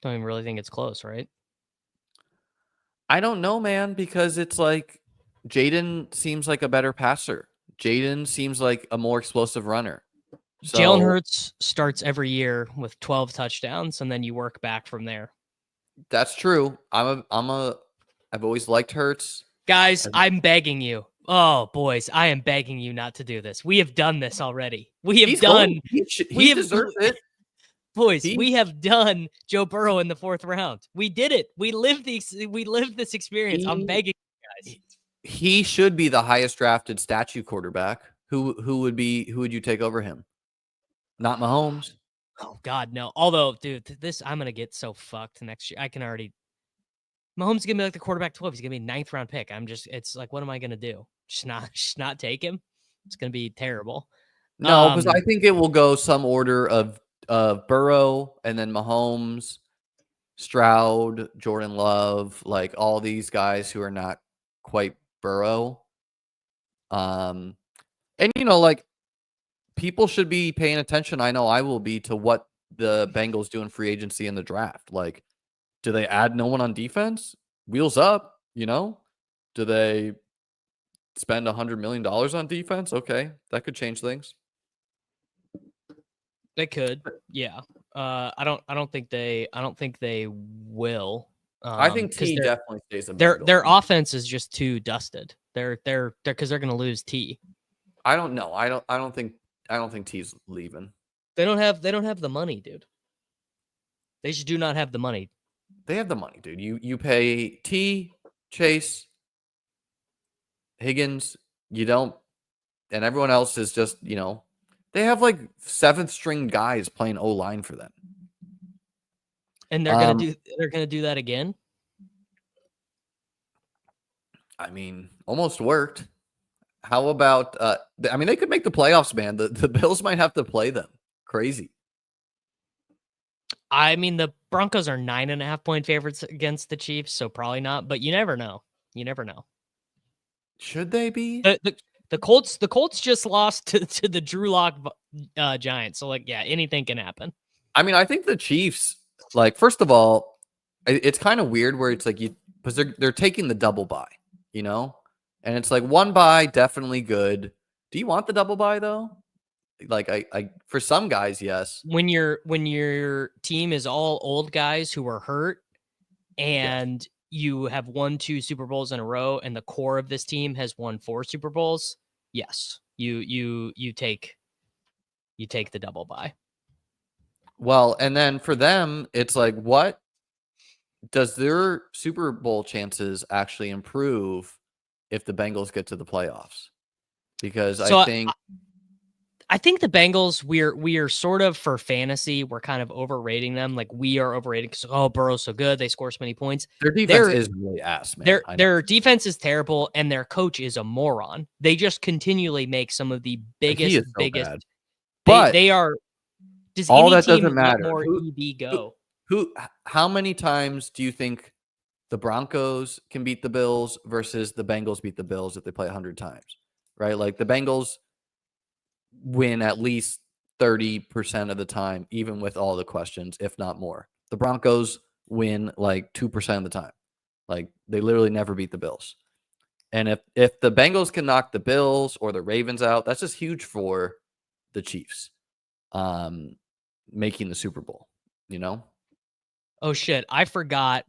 Don't even really think it's close, right? I don't know, man, because it's like Jaden seems like a better passer. Jaden seems like a more explosive runner. So, Jalen Hurts starts every year with 12 touchdowns, and then you work back from there. That's true. I've always liked Hurts. Guys, I'm begging you. Oh, boys, I am begging you not to do this. We have done this already. He deserves it. Boys, we have done Joe Burrow in the 4th round. We did it. We lived this experience. I'm begging you guys. He should be the highest drafted statue quarterback. Who would you take over him? Not Mahomes. Oh God, no. Although, dude, I'm gonna get so fucked next year. Mahomes is gonna be like the quarterback 12. He's gonna be a 9th round pick. It's like, what am I gonna do? Just not take him? It's gonna be terrible. No, because I think it will go some order of Burrow and then Mahomes, Stroud, Jordan Love, like all these guys who are not quite Burrow. And you know, like people should be paying attention. I know I will be to what the Bengals do in free agency in the draft. Like, do they add no one on defense? Wheels up, you know? Do they spend $100 million on defense? Okay, that could change things. They could, yeah. I don't think they will. I think T definitely stays a their offense is just too dusted. They're because they're gonna lose T. I don't know. I don't think T's leaving. They don't have the money, dude. They just do not have the money. They have the money, dude. You pay T, Chase, Higgins, you don't, and everyone else is just, you know, they have like 7th string guys playing O-line for them. And they're gonna do that again. I mean, almost worked. How about I mean, they could make the playoffs, man. The Bills might have to play them. Crazy. I mean, the Broncos are 9.5-point favorites against the Chiefs, so probably not, but you never know. You never know. Should they be? The Colts just lost to the Drew Lock Giants. So like, yeah, anything can happen. I mean, I think the Chiefs, like, first of all, it's kind of weird where it's like because they're taking the double bye, you know? And it's like 1 bye, definitely good. Do you want the double bye though? Like I for some guys, yes. When your team is all old guys who are hurt and you have won 2 Super Bowls in a row and the core of this team has won 4 Super Bowls, yes. You take the double bye. Well, and then for them, it's like, what does their Super Bowl chances actually improve if the Bengals get to the playoffs? Because I think the Bengals, we are sort of, for fantasy, we're kind of overrating them. Like, we are overrating because, oh, Burrow's so good, they score so many points. Their defense is really ass, man. Their defense is terrible, and their coach is a moron. They just continually make some of the biggest. Bad. But they are. Does all any that team doesn't matter. let more EB go? How many times do you think the Broncos can beat the Bills versus the Bengals beat the Bills if they play 100 times, right? Like the Bengals win at least 30% of the time, even with all the questions, if not more. The Broncos win like 2% of the time. Like they literally never beat the Bills. And if the Bengals can knock the Bills or the Ravens out, that's just huge for the Chiefs making the Super Bowl, you know? Oh shit, I forgot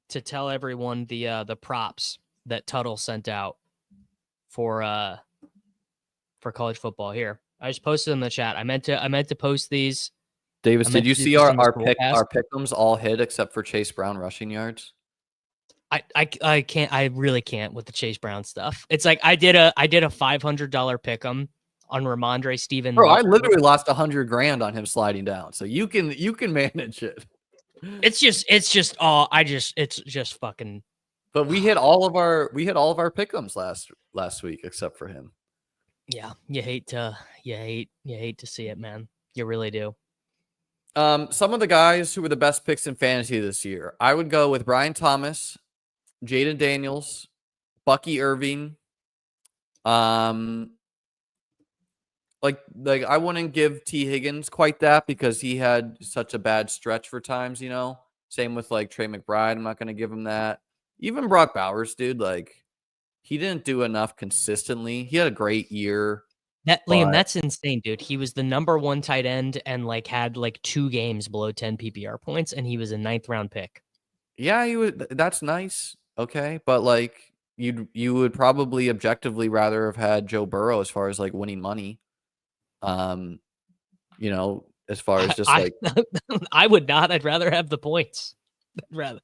to tell everyone the props that Tuttle sent out for college football here. I just posted in the chat. I meant to post these. Davis, I did meant you to do see this on the our Scrollcast. pick'ems all hit except for Chase Brown rushing yards? I can't. I really can't with the Chase Brown stuff. It's like I did a $500 pick'em on Ramondre Stevenson. Bro, I literally lost $100,000 on him sliding down. So you can manage it. It's just it's just fucking. But we hit all of our pick'ems last week except for him. Yeah, you hate to see it, man. You really do. Some of the guys who were the best picks in fantasy this year, I would go with Brian Thomas, Jaden Daniels, Bucky Irving. Like I wouldn't give T. Higgins quite that because he had such a bad stretch for times, you know. Same with like Trey McBride. I'm not going to give him that. Even Brock Bowers, dude, like he didn't do enough consistently. He had a great year. Liam, that's insane, dude. He was the number 1 tight end and like had like 2 games below 10 PPR points, and he was a 9th round pick. Yeah, he would. That's nice. Okay, but like you would probably objectively rather have had Joe Burrow as far as like winning money. You know, as far as just like I would not. I'd rather have the points. I'd rather.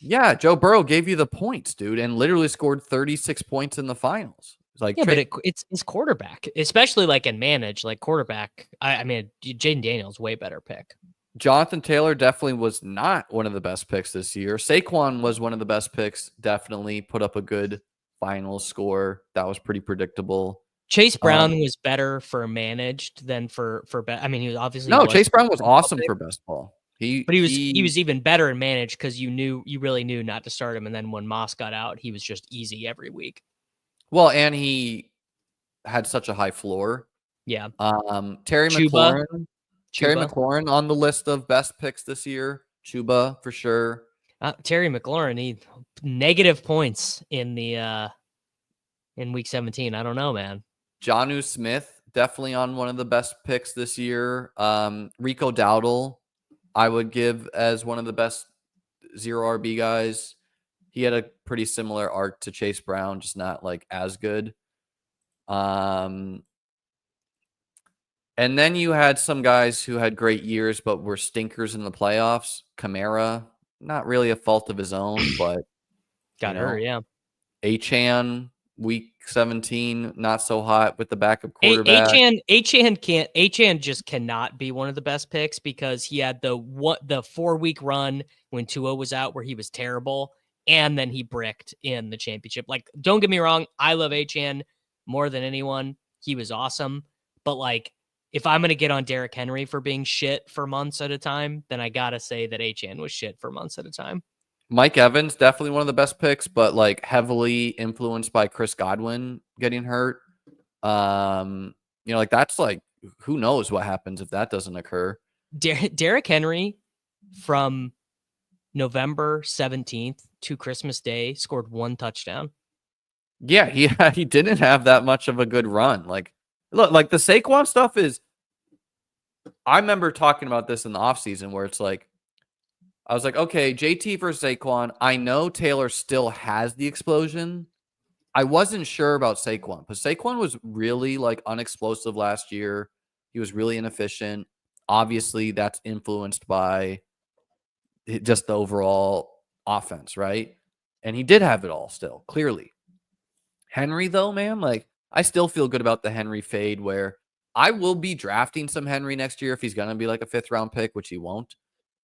Yeah, Joe Burrow gave you the points, dude, and literally scored 36 points in the finals. It's like yeah, but it's quarterback, especially like in manage, like quarterback. I mean, Jaden Daniels way better pick. Jonathan Taylor definitely was not one of the best picks this year. Saquon was one of the best picks. Definitely put up a good final score. That was pretty predictable. Chase Brown was better for managed than for I mean, he was obviously Chase Brown was awesome for best ball. He was even better in managed because you really knew not to start him, and then when Moss got out, he was just easy every week. Well, and he had such a high floor. Yeah. Terry McLaurin. Terry McLaurin on the list of best picks this year. Chuba for sure. Terry McLaurin, he negative points in the in week 17. I don't know, man. Jonnu Smith definitely on one of the best picks this year. Rico Dowdle, I would give as one of the best 0 RB guys. He had a pretty similar arc to Chase Brown, just not like as good. And then you had some guys who had great years but were stinkers in the playoffs. Kamara, not really a fault of his own, but got hurt, yeah. Achane, week 17, not so hot with the backup quarterback. Achane just cannot be one of the best picks because he had the 4-week run when Tua was out where he was terrible, and then he bricked in the championship. Like, don't get me wrong, I love Achane more than anyone. He was awesome, but like, if I'm going to get on Derrick Henry for being shit for months at a time, then I got to say that Achane was shit for months at a time. Mike Evans, definitely one of the best picks, but like heavily influenced by Chris Godwin getting hurt. Like that's like, who knows what happens if that doesn't occur. Derrick Henry from November 17th to Christmas Day scored 1 touchdown. Yeah, he didn't have that much of a good run. Like, look, like the Saquon stuff is, I remember talking about this in the offseason where it's like, I was like, okay, JT versus Saquon. I know Taylor still has the explosion. I wasn't sure about Saquon, but Saquon was really like unexplosive last year. He was really inefficient. Obviously, that's influenced by just the overall offense, right? And he did have it all still, clearly. Henry, though, man, like I still feel good about the Henry fade where I will be drafting some Henry next year if he's going to be like a 5th round pick, which he won't.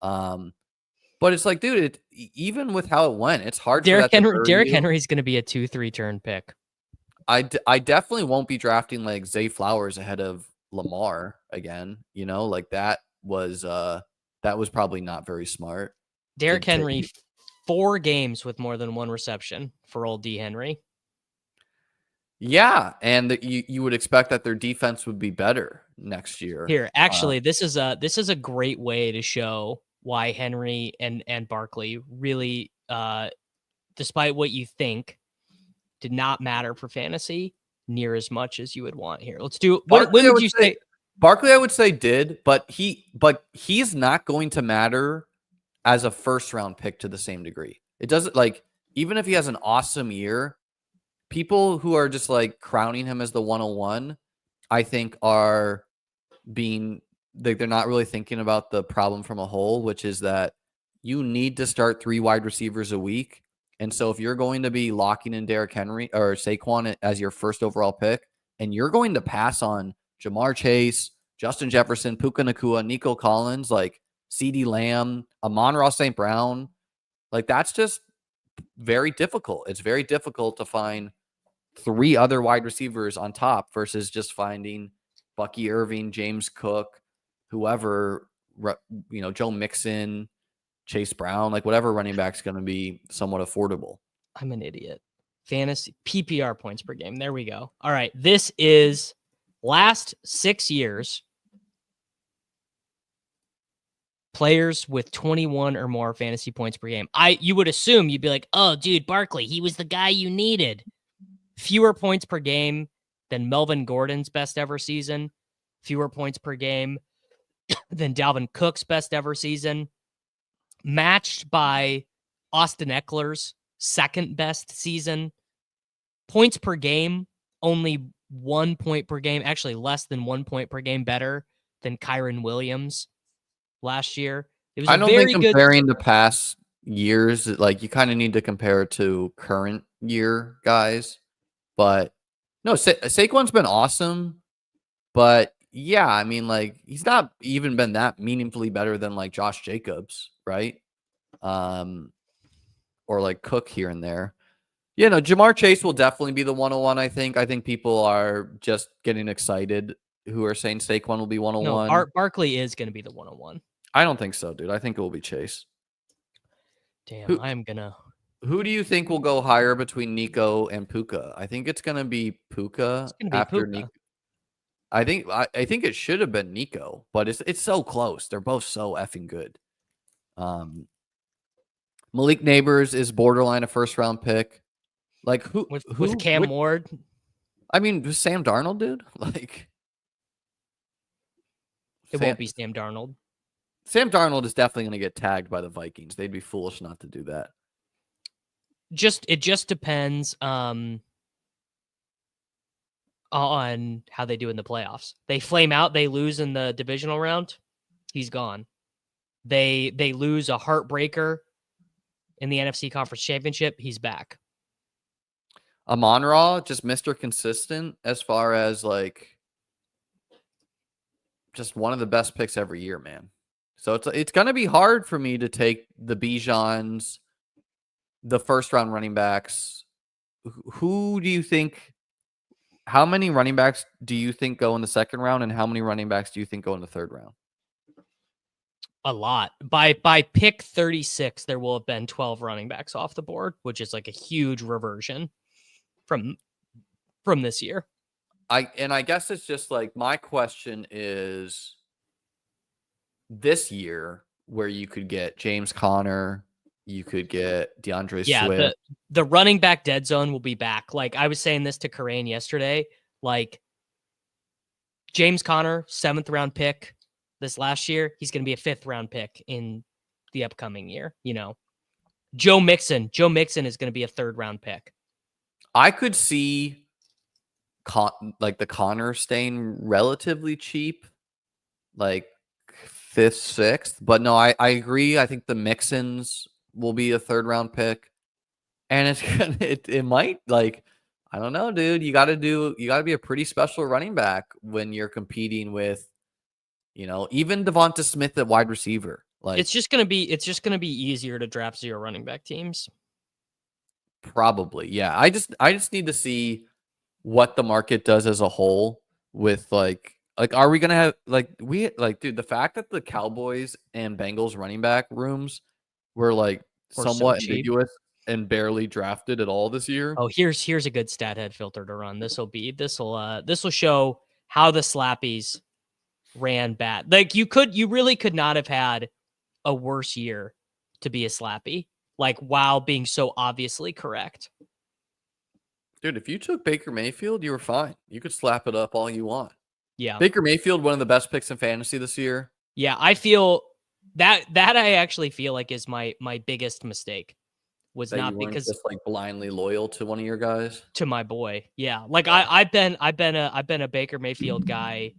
But it's like, dude, even with how it went, it's hard for that to hurt Derrick you. Henry's going to be a 2-3 turn pick. I definitely won't be drafting like Zay Flowers ahead of Lamar again. You know, like that was That was probably not very smart. Derrick Henry, 4 games with more than 1 reception for old D. Henry. Yeah, and you would expect that their defense would be better next year. Here, actually, this is a great way to show why Henry and Barkley really, despite what you think, did not matter for fantasy near as much as you would want here. Let's do when would you say Barkley, I would say did, but he's not going to matter as a first round pick to the same degree. It doesn't, like, even if he has an awesome year, people who are just like crowning him as the 101, I think are being, they're not really thinking about the problem from a whole, which is that you need to start 3 wide receivers a week. And so if you're going to be locking in Derrick Henry or Saquon as your first overall pick, and you're going to pass on Jamar Chase, Justin Jefferson, Puka Nacua, Nico Collins, like CeeDee Lamb, Amon-Ra St. Brown, like that's just very difficult. It's very difficult to find 3 other wide receivers on top versus just finding Bucky Irving, James Cook, whoever, Joe Mixon, Chase Brown, like whatever running back's going to be somewhat affordable. I'm an idiot. Fantasy PPR points per game. There we go. All right. This is last 6 years. Players with 21 or more fantasy points per game. You would assume you'd be like, oh, dude, Barkley, he was the guy you needed. Fewer points per game than Melvin Gordon's best ever season. Fewer points per game than Dalvin Cook's best ever season. Matched by Austin Eckler's second best season. Points per game, only 1 point per game. Actually, less than 1 point per game better than Kyron Williams last year. It was I don't think comparing the past years, like you kind of need to compare it to current year guys. But no, Saquon's been awesome. But yeah, I mean, like he's not even been that meaningfully better than like Josh Jacobs, right? Or like Cook here and there. Yeah, no, Jamar Chase will definitely be the 101, I think. I think people are just getting excited who are saying Saquon will be 101. No, Barkley is going to be the 101. I don't think so, dude. I think it will be Chase. Damn, I'm going to... Who do you think will go higher between Nico and Puka? I think it's going to be Puka after Nico. I think it should have been Nico, but it's so close. They're both so effing good. Malik Neighbors is borderline a first round pick. Like who with Cam Ward? I mean, Sam Darnold, dude. Like it won't be Sam Darnold. Sam Darnold is definitely going to get tagged by the Vikings. They'd be foolish not to do that. It just depends on how they do in the playoffs. They flame out, they lose in the divisional round, he's gone. They lose a heartbreaker in the NFC Conference Championship, he's back. Amon-Ra, just Mr. Consistent as far as like just one of the best picks every year, man. So it's going to be hard for me to take the Bijans, the first round running backs. Who do you think, how many running backs do you think go in the second round, and how many running backs do you think go in the third round? A lot. By pick 36, there will have been 12 running backs off the board, which is like a huge reversion from this year. I guess it's just like, my question is this year where you could get James Conner, you could get DeAndre Swift. The running back dead zone will be back. Like I was saying this to Karain yesterday, like James Conner, 7th round pick this last year, he's going to be a 5th round pick in the upcoming year. You know, Joe Mixon is going to be a 3rd round pick. I could see like the Connor staying relatively cheap, like 5th, 6th. But no, I agree. I think the Mixons will be a 3rd round pick, and it might, like, I don't know, dude. You got to be a pretty special running back when you're competing with, even Devonta Smith at wide receiver. Like it's just gonna be easier to draft 0 running back teams. Probably, yeah. I just need to see what the market does as a whole with like Like, are we gonna have dude, the fact that the Cowboys and Bengals running back rooms were like We're so somewhat cheap. ambiguous and barely drafted at all this year. Oh, here's a good stat head filter to run. This will show how the slappies ran bad. Like you really could not have had a worse year to be a slappy, like while being so obviously correct. Dude, if you took Baker Mayfield, you were fine. You could slap it up all you want. Yeah. Baker Mayfield, one of the best picks in fantasy this year. Yeah, I feel that I actually feel like is my biggest mistake was That you not weren't because just like blindly loyal to one of your guys. to my boy. Yeah. Like Yeah. I've been a Baker Mayfield guy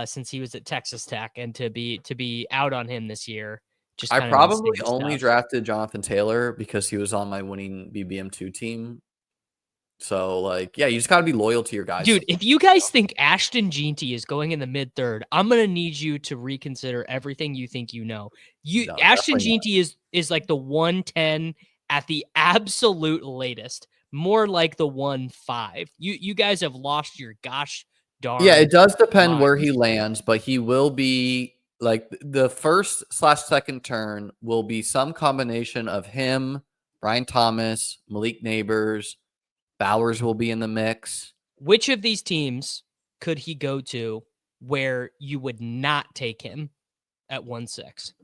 since he was at Texas Tech, and to be out on him this year just I kind of probably insane only stuff. drafted Jonathan Taylor because he was on my winning BBM2 team. So, like, yeah, you just got to be loyal to your guys. Dude, if you guys think Ashton Jeanty is going in the mid-third, I'm gonna need you to reconsider everything you think you know. No, Ashton definitely not. Jeanty is like the 110 at the absolute latest, more like the 1-5. You guys have lost your gosh darn. Yeah, it does depend where minds. he lands, but he will be like the first/second turn will be some combination of him, Brian Thomas, Malik Neighbors, Bowers will be in the mix. Which of these teams could he go to where you would not take him at 1-6?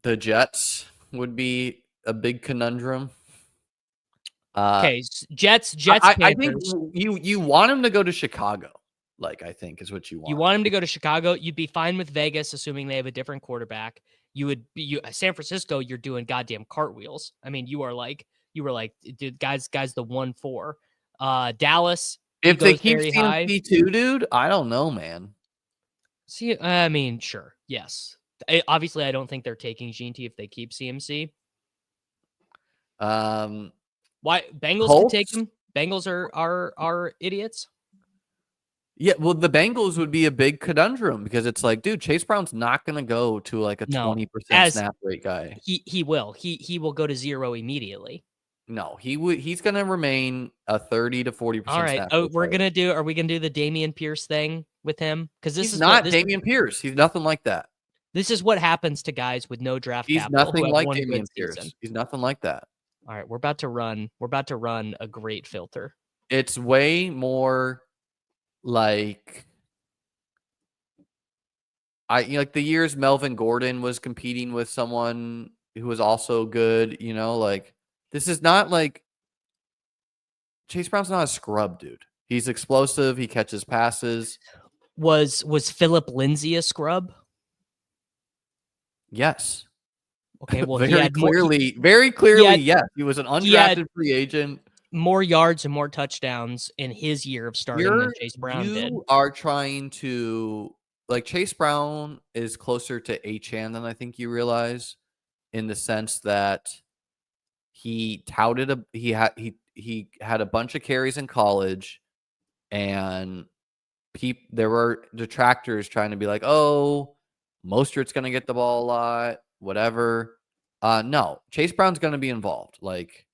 The Jets would be a big conundrum. Okay, Jets, I think Panthers. you want him to go to Chicago. Like, I think is what you want. You want him to go to Chicago. You'd be fine with Vegas, assuming they have a different quarterback. You would be San Francisco. You're doing goddamn cartwheels. I mean, you were like, dude, guys, the 1-4. Dallas. If they keep very high. CMC too, dude, I don't know, man. See, I mean, sure, yes. Obviously, I don't think they're taking Jeanty if they keep CMC. Why Bengals Colts? could take him? Bengals are idiots. Yeah, well, the Bengals would be a big conundrum because it's like, dude, Chase Brown's not going to go to like a 20% snap rate guy. He will. He will go to 0 immediately. No, he's going to remain a 30 to 40%. All right. Snap Oh, rate are we gonna do the Dameon Pierce thing with him? Because he's not Dameon Pierce. He's nothing like that. This is what happens to guys with no draft He's capital. nothing like Dameon Pierce. He's nothing like that. All right, we're about to run a great filter. It's way more like like the years Melvin Gordon was competing with someone who was also good, like this is not like Chase Brown's not a scrub, dude. He's explosive, he catches passes. Was Philip Lindsay a scrub? Yes. Okay, well, very clearly, yes. He was an undrafted free agent. More yards and more touchdowns in his year of starting than Chase Brown did. You are trying to Chase Brown is closer to Achane than I think you realize, in the sense that he touted he had a bunch of carries in college, and there were detractors trying to be like, oh, Mostert's going to get the ball a lot, whatever. No, Chase Brown's going to be involved. Like,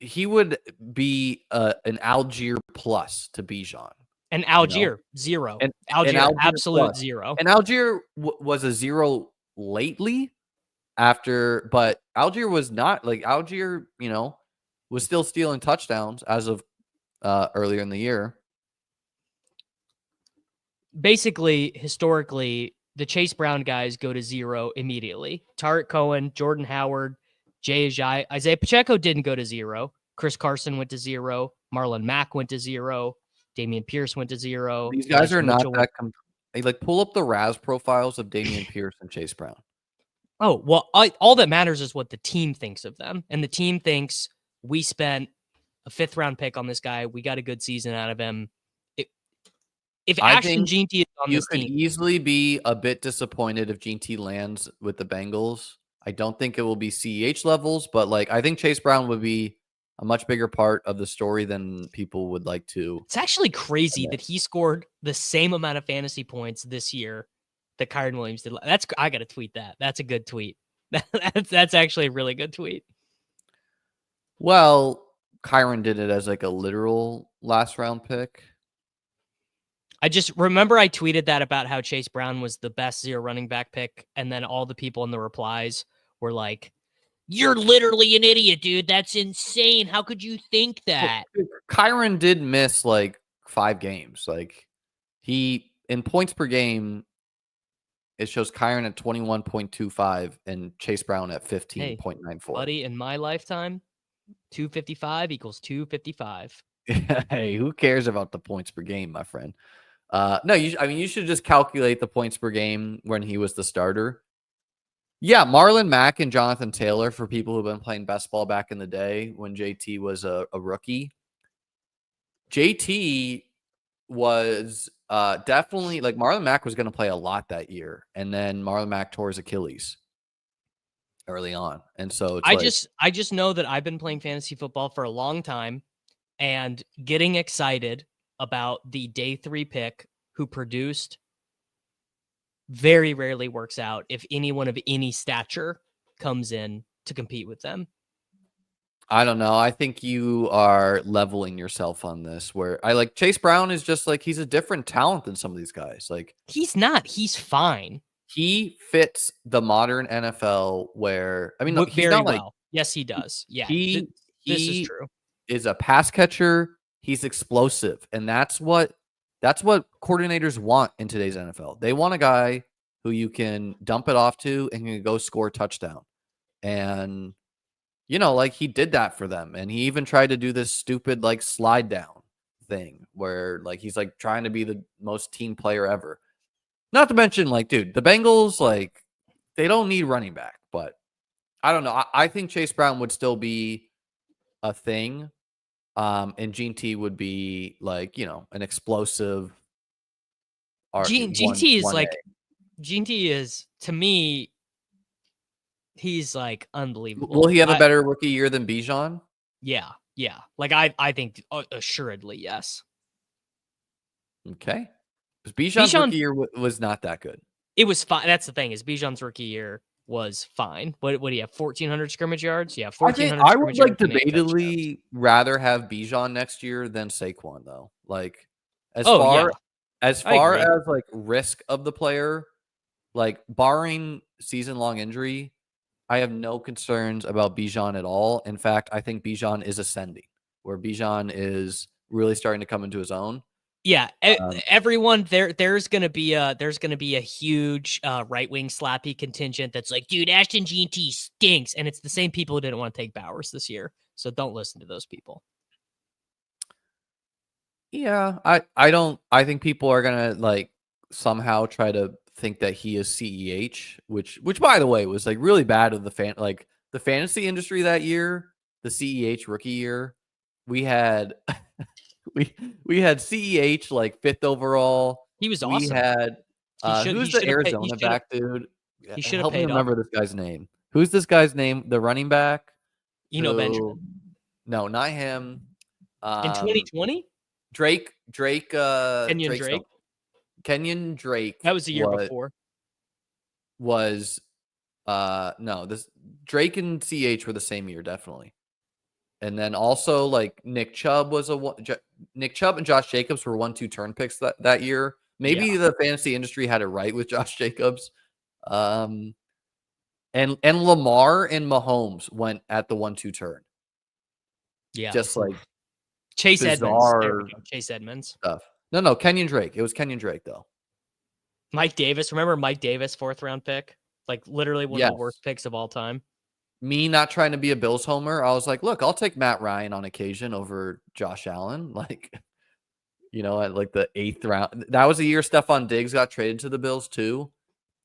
he would be an Algier plus to Bijan. And Algier, 0. Algier, absolute plus. 0. And Algier was a 0 lately but Algier was not Algier, was still stealing touchdowns as of earlier in the year. Basically, historically, the Chase Brown guys go to 0 immediately. Tariq Cohen, Jordan Howard, Jay Ajayi. Isaiah Pacheco didn't go to 0. Chris Carson went to 0. Marlon Mack went to 0. Dameon Pierce went to 0. These guys are not that pull up the RAS profiles of Dameon Pierce and Chase Brown. Oh, well, all that matters is what the team thinks of them. And the team thinks we spent a 5th round pick on this guy. We got a good season out of him. If Ashton Jeanty is on this team, you could easily be a bit disappointed if Jeanty lands with the Bengals. I don't think it will be CEH levels, but I think Chase Brown would be a much bigger part of the story than people would like to. It's actually crazy that he scored the same amount of fantasy points this year that Kyren Williams did. I got to tweet that. That's a good tweet. That's actually a really good tweet. Well, Kyron did it as like a literal last round pick. I just remember I tweeted that about how Chase Brown was the best 0 running back pick, and then all the people in the replies were like, "You're literally an idiot, dude. That's insane. How could you think that?" Kyron did miss like 5 games. Like he in points per game, it shows Kyron at 21.25 and Chase Brown at Hey, 15.94. buddy, in my lifetime, 255 equals 255. Hey, who cares about the points per game, my friend? No, you should just calculate the points per game when he was the starter. Yeah, Marlon Mack and Jonathan Taylor, for people who've been playing best ball back in the day when JT was a rookie. JT was definitely like Marlon Mack was going to play a lot that year, and then Marlon Mack tore his Achilles early on, and so it's I just know that I've been playing fantasy football for a long time and getting excited about the day 3 pick who produced very rarely works out if anyone of any stature comes in to compete with them. I don't know. I think you are leveling yourself on this. Where I like Chase Brown is just like he's a different talent than some of these guys. Like He's not. He's fine. he fits the modern NFL. Where I mean, no, he's Very not like well. Yes, he does. Yeah, he this is true. is a pass catcher. He's explosive, and that's what coordinators want in today's NFL. They want a guy who you can dump it off to and can go score a touchdown. And like he did that for them, and he even tried to do this stupid like slide down thing where like he's like trying to be the most team player ever. Not to mention, like, dude, the Bengals, like, they don't need running back, but I don't know. I think Chase Brown would still be a thing. And Gene T would be like, an explosive Gene T is like Gene T is, to me, he's like unbelievable. Will he have a better rookie year than Bijan? Yeah. Like I think assuredly yes. Okay. Because Bijan's rookie year was not that good. It was fine. That's the thing, is Bijan's rookie year was fine. What do you have? 1,400 scrimmage yards? Yeah, 1,400. I would like debatably rather have Bijan next year than Saquon, though. Like, as far as like risk of the player, like barring season-long injury, I have no concerns about Bijan at all. In fact, I think Bijan is ascending, where Bijan is really starting to come into his own. Yeah, everyone there's gonna be a huge right wing slappy contingent that's like, dude, Ashton G&T stinks, and it's the same people who didn't want to take Bowers this year. So don't listen to those people. Yeah, I think people are gonna like somehow try to think that he is CEH, which by the way was like really bad of the fantasy industry that year. The CEH rookie year, we had we had CEH like 5th overall. He was awesome. We had who's the Arizona back dude? He should have help me paid remember this guy's name. Who's this guy's name? The running back? Benjamin. No, not him. In 2020? Drake. Kenyon Drake. That was the year before. Was no, this Drake and CH were the same year, definitely. And then also like Nick Chubb and Josh Jacobs were 1-2 turn picks that year. Maybe the fantasy industry had it right with Josh Jacobs. And Lamar and Mahomes went at the 1-2 turn. Yeah. Just like Chase Edmonds. Chase Edmonds stuff. No, Kenyon Drake. It was Kenyon Drake though. Mike Davis. Remember Mike Davis, 4th round pick? Like literally one of the worst picks of all time. Me not trying to be a Bills homer, I was like, look, I'll take Matt Ryan on occasion over Josh Allen. Like, at like the 8th round. That was the year Stephon Diggs got traded to the Bills too.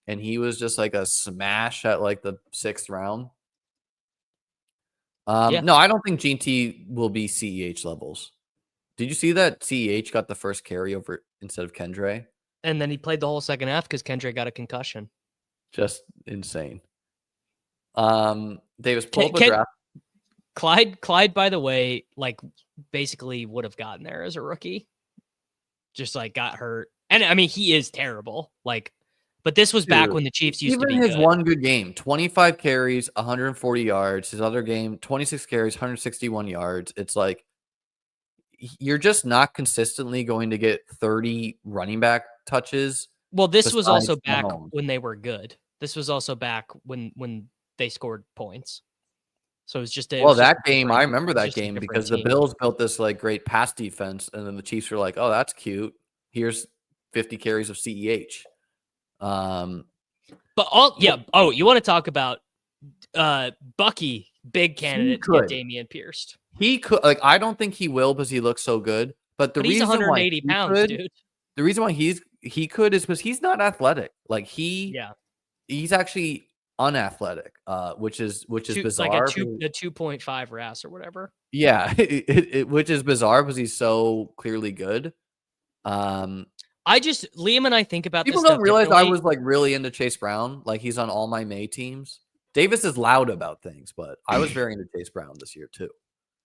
And he was just like a smash at like the 6th round. No, I don't think Gene T will be CEH levels. Did you see that CEH got the first carry over instead of Kendre? And then he played the whole second half because Kendre got a concussion. Just insane. Davis, pull up a draft. Clyde, by the way, like basically would have gotten there as a rookie. Just like got hurt. And I mean, he is terrible. Like, But this was back Dude, when the Chiefs used to even be his good. one good game, 25 carries, 140 yards. His other game, 26 carries, 161 yards. It's like you're just not consistently going to get 30 running back touches. Well, this was also besides back Mahomes. when they were good. This was also back when they scored points. So it was just Well, just a that game, different- I remember it was that just a game different because the team. Bills built this like great pass defense, and then the Chiefs were like, "Oh, that's cute. Here's 50 carries of CEH." But oh, you want to talk about Bucky, big candidate to get could. Damian Pierce. He could, like, I don't think he will because he looks so good. But the But he's reason why 180 he pounds, could, dude. the reason why he could is because he's not athletic. Like he's actually unathletic, which is bizarre. Like a 2.5 RAS or whatever. Yeah, which is bizarre because he's so clearly good. Liam and I think about People this don't stuff realize I differently. was like really into Chase Brown. Like he's on all my May teams. Davis is loud about things, but I was very into Chase Brown this year too.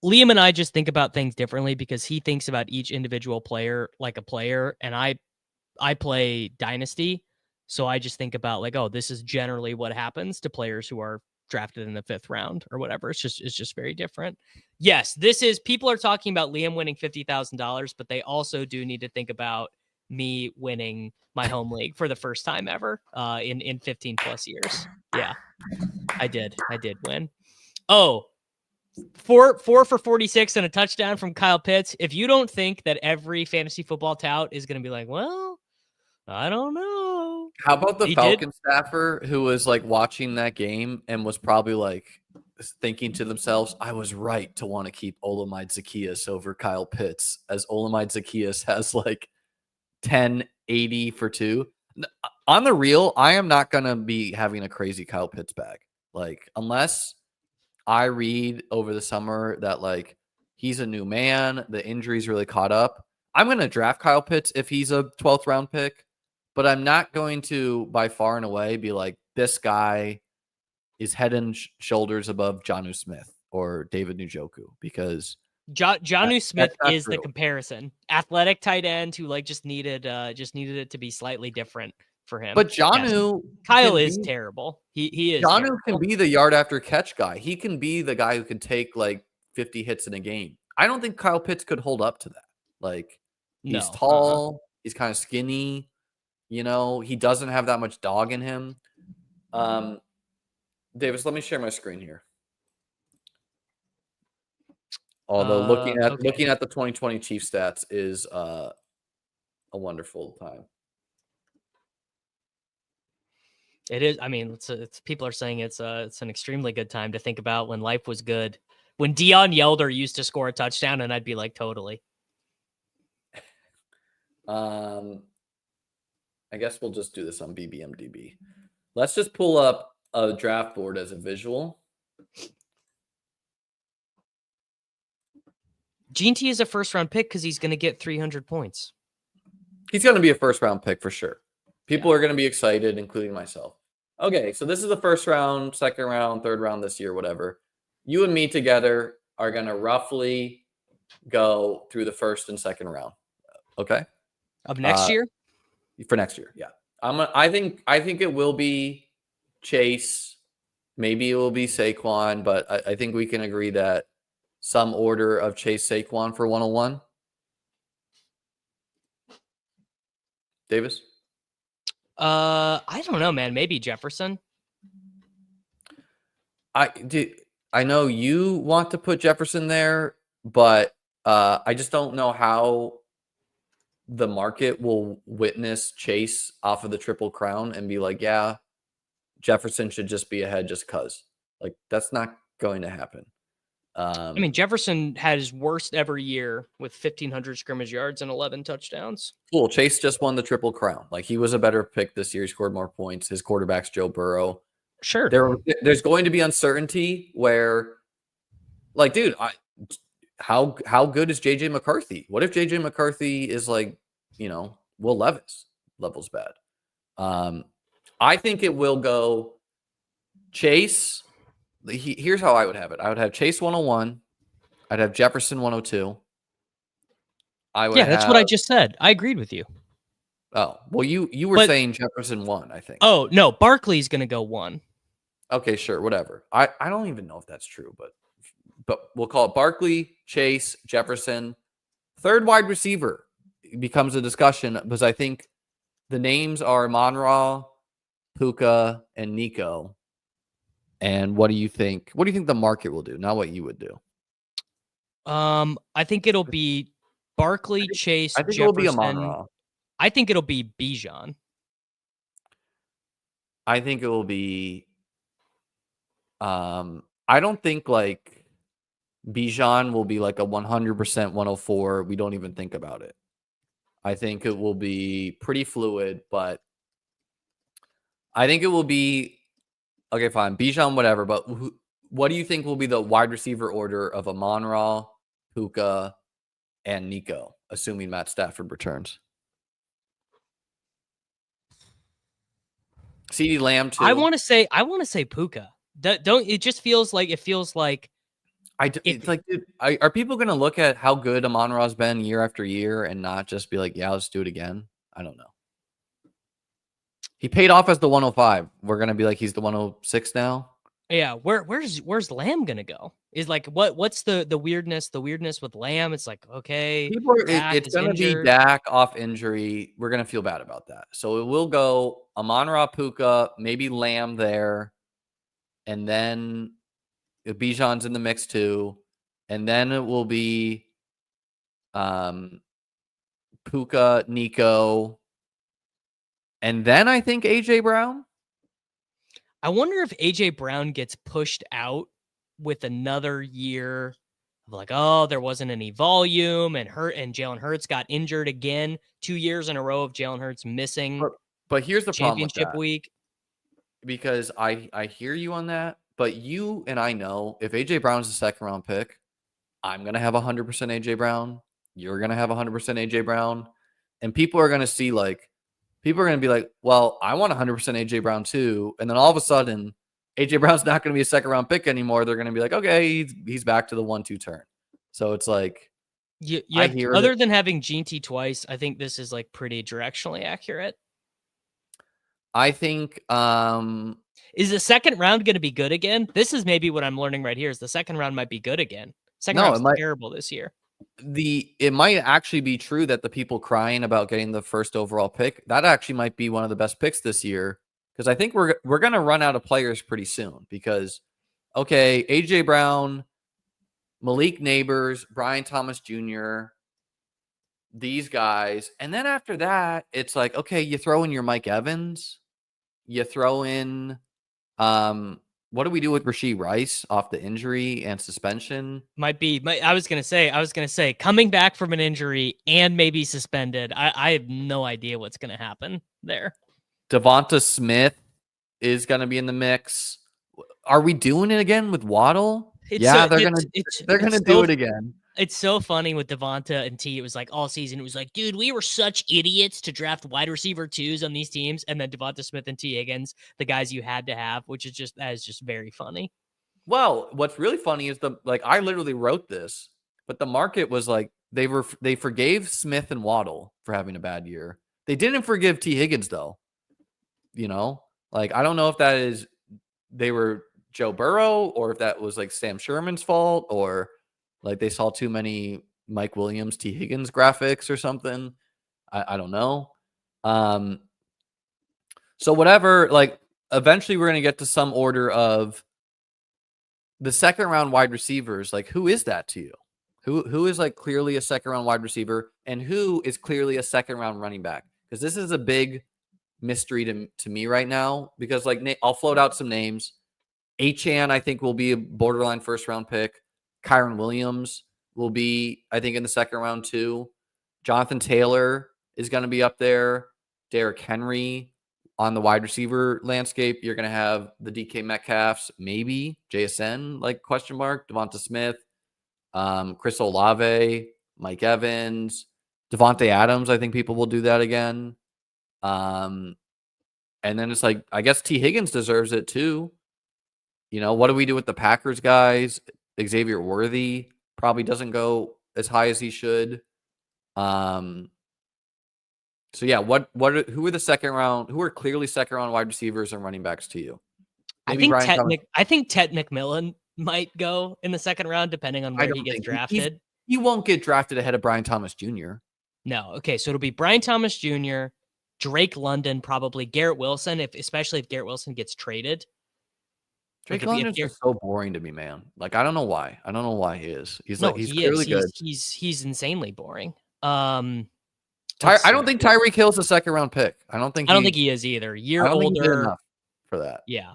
Liam and I just think about things differently because he thinks about each individual player like a player, and I play Dynasty, so I just think about like, oh, this is generally what happens to players who are drafted in the 5th round or whatever. It's just very different. Yes, people are talking about Liam winning $50,000, but they also do need to think about me winning my home league for the first time ever in 15 plus years. Yeah, I did win. Oh, 4 for 46 and a touchdown from Kyle Pitts. If you don't think that every fantasy football tout is going to be like, well, I don't know. How about the Falcon staffer who was like watching that game and was probably like thinking to themselves, I was right to want to keep Olamide Zacchaeus over Kyle Pitts, as Olamide Zacchaeus has like 10-80 for 2. On the real, I am not going to be having a crazy Kyle Pitts bag. Like, unless I read over the summer that like he's a new man, the injuries really caught up, I'm going to draft Kyle Pitts if he's a 12th round pick, but I'm not going to by far and away be like, this guy is head and shoulders above Jonnu Smith or David Njoku, because Jonnu Smith is true. the comparison. Athletic tight end who like just needed it to be slightly different for him. But Jonnu, Kyle is terrible. He is. Jonnu can be the yard after catch guy. He can be the guy who can take like 50 hits in a game. I don't think Kyle Pitts could hold up to that. Like, he's tall, he's kind of skinny, you know, he doesn't have that much dog in him. Davis, let me share my screen here. Although looking at the 2020 Chiefs stats is a wonderful time. It is. I mean, it's people are saying it's an extremely good time to think about when life was good. When Deion Yelder used to score a touchdown, and I'd be like, totally. I guess we'll just do this on BBMDB. Let's just pull up a draft board as a visual. Gene T is a first-round pick because he's going to get 300 points. He's going to be a first-round pick for sure. People are going to be excited, including myself. Okay, so this is the first round, second round, third round this year, whatever. You and me together are going to roughly go through the first and second round. Okay? Of next year? For next year, yeah. I think it will be Chase. Maybe it will be Saquon, but I think we can agree that some order of Chase Saquon for 101. Davis? I don't know, man. Maybe Jefferson. I know you want to put Jefferson there, but I just don't know how the market will witness Chase off of the Triple Crown and be like, yeah, Jefferson should just be ahead just because. Like, that's not going to happen. I mean, Jefferson had his worst ever year with 1,500 scrimmage yards and 11 touchdowns. Cool. Chase just won the Triple Crown. Like, he was a better pick this year. He scored more points. His quarterback's Joe Burrow. Sure. There's going to be uncertainty where, like, dude, how good is JJ McCarthy? What if JJ McCarthy is like, you know, Will Levis levels bad? I think it will go Chase. Here's how I would have it. I would have Chase 101. I'd have Jefferson 102. That's what I just said. I agreed with you. Oh, well, you were But saying Jefferson 1, I think. oh no, Barkley's gonna go 1. Okay, sure, whatever. I don't even know if that's true, but we'll call it Barkley, Chase, Jefferson. Third wide receiver becomes a discussion because I think the names are Monra, Puka, and Nico. And what do you think? What do you think the market will do? Not what you would do. I think it'll be Barkley, Chase, I think it will be a Jefferson. Monra. I think it'll be Bijan. I think it will be. I don't think like Bijan will be like a 100% 104. We don't even think about it. I think it will be pretty fluid, but I think it will be okay. Fine, Bijan, whatever. But what do you think will be the wide receiver order of Amon-Ra, Puka, and Nico, assuming Matt Stafford returns? CeeDee Lamb too. I want to say Puka. Don't it just feels like It's like, dude, are people going to look at how good Amon-Ra's been year after year and not just be like, yeah, let's do it again? I don't know. He paid off as the 105. We're going to be like, he's the 106 now. Yeah, where's Lamb gonna go? Is like what's the weirdness? The weirdness with Lamb, it's like okay, Dak It's is going to be injured. Dak off injury. We're going to feel bad about that. So it will go Amon-Ra, Puka, maybe Lamb there, and then Bijan's in the mix too, and then it will be Puka, Nico, and then I think AJ Brown. I wonder if AJ Brown gets pushed out with another year of like, oh, there wasn't any volume, and Jalen Hurts got injured again. 2 years in a row of Jalen Hurts missing But here's the problem with championship that, week. because I hear you on that, but you and I know if AJ Brown's a second round pick, I'm gonna have 100% AJ Brown. You're gonna have 100% AJ Brown, and people are gonna see like people are gonna be like, well, I want 100% AJ Brown too, and then all of a sudden, AJ Brown's not gonna be a second round pick anymore. They're gonna be like, okay, he's back to the 1-2 turn. So it's like You I have hear it. other than having GT twice, I think this is like pretty directionally accurate. I think Is the second round going to be good again? This is maybe what I'm learning right here is the second round might be good again. Second no, it round's might terrible this year. it might actually be true that the people crying about getting the first overall pick, that actually might be one of the best picks this year, because I think we're going to run out of players pretty soon because okay, AJ Brown, Malik Neighbors, Brian Thomas Jr., these guys, and then after that, it's like okay, you throw in your Mike Evans, you throw in what do we do with Rashee Rice off the injury and suspension? I was gonna say coming back from an injury and maybe suspended. I have no idea what's gonna happen there. Devonta Smith is going to be in the mix. Are we doing it again with Waddle? They're gonna do it again. It's so funny with Devonta and T. It was like all season. It was like, dude, we were such idiots to draft wide receiver 2s on these teams, and then Devonta Smith and T. Higgins, the guys you had to have, which is just very funny. Well, what's really funny is I literally wrote this, but the market was like they forgave Smith and Waddle for having a bad year. They didn't forgive T. Higgins though. Like I don't know if that is they were Joe Burrow or if that was like Sam Sherman's fault or like they saw too many Mike Williams, T. Higgins graphics or something. I don't know. So whatever, like eventually we're gonna get to some order of the second round wide receivers. Like who is that to you? Who is like clearly a second round wide receiver and who is clearly a second round running back? Because this is a big mystery to me right now. Because like I'll float out some names. Achane, I think, will be a borderline first round pick. Kyron Williams will be, I think, in the second round too. Jonathan Taylor is going to be up there. Derrick Henry on the wide receiver landscape. You're going to have the DK Metcalfs, maybe JSN, like question mark. Devonta Smith, Chris Olave, Mike Evans, Devontae Adams. I think people will do that again. And then it's like, I guess T. Higgins deserves it too. What do we do with the Packers guys? Xavier Worthy probably doesn't go as high as he should. So yeah, who are the second round? Who are clearly second round wide receivers and running backs to you? Maybe Brian Thomas. I think Ted McMillan might go in the second round, depending on I where don't he gets think drafted. he won't get drafted ahead of Brian Thomas Jr. No. Okay. So it'll be Brian Thomas Jr., Drake London, probably Garrett Wilson, especially if Garrett Wilson gets traded. Drake London's just so boring to me, man. Like, I don't know why. I don't know why he is. He's clearly good. He's insanely boring. I don't think Tyreek Hill's a second round pick. I don't think he is either. Year older. Think he did enough for that. Yeah.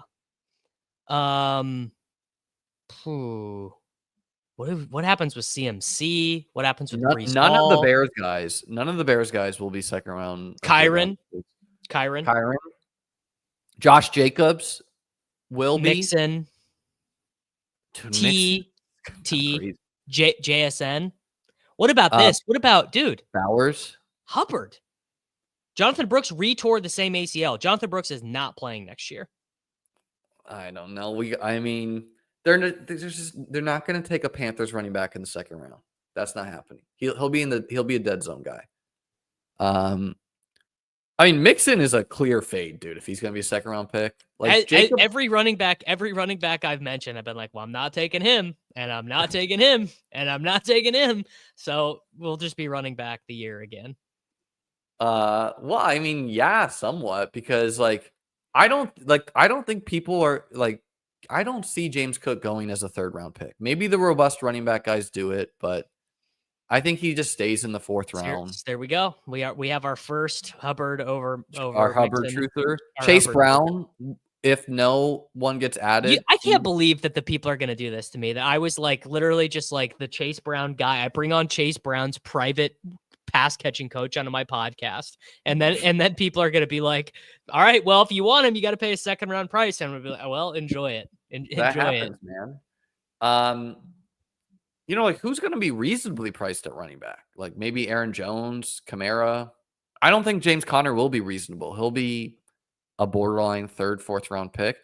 What happens with CMC? What happens with Brees None Hall? of the Bears guys will be second round. Kyron. Josh Jacobs will be. Mixon. JSN. What about this? What about Bowers? Hubbard. Jonathan Brooks retore the same ACL. Jonathan Brooks is not playing next year. I don't know. They're not going to take a Panthers running back in the second round. That's not happening. He'll be a dead zone guy. Mixon is a clear fade, dude. If he's going to be a second round pick, like every running back I've mentioned, I've been like, well, I'm not taking him, and I'm not taking him, and I'm not taking him. So we'll just be running back the year again. Yeah, somewhat, because I don't think people are I don't see James Cook going as a third round pick. Maybe the robust running back guys do it, but I think he just stays in the fourth round. There we go. We have our first Hubbard over our Hubbard truther. Chase Brown, if no one gets added. I can't believe that the people are going to do this to me. That I was literally just the Chase Brown guy. I bring on Chase Brown's private pass catching coach onto my podcast, and then people are going to be like, all right, well, if you want him, you got to pay a second round price. And I'm going to be like, well, enjoy it. That happens, man. Who's going to be reasonably priced at running back? Like maybe Aaron Jones, Kamara. I don't think James Conner will be reasonable. He'll be a borderline third, fourth round pick.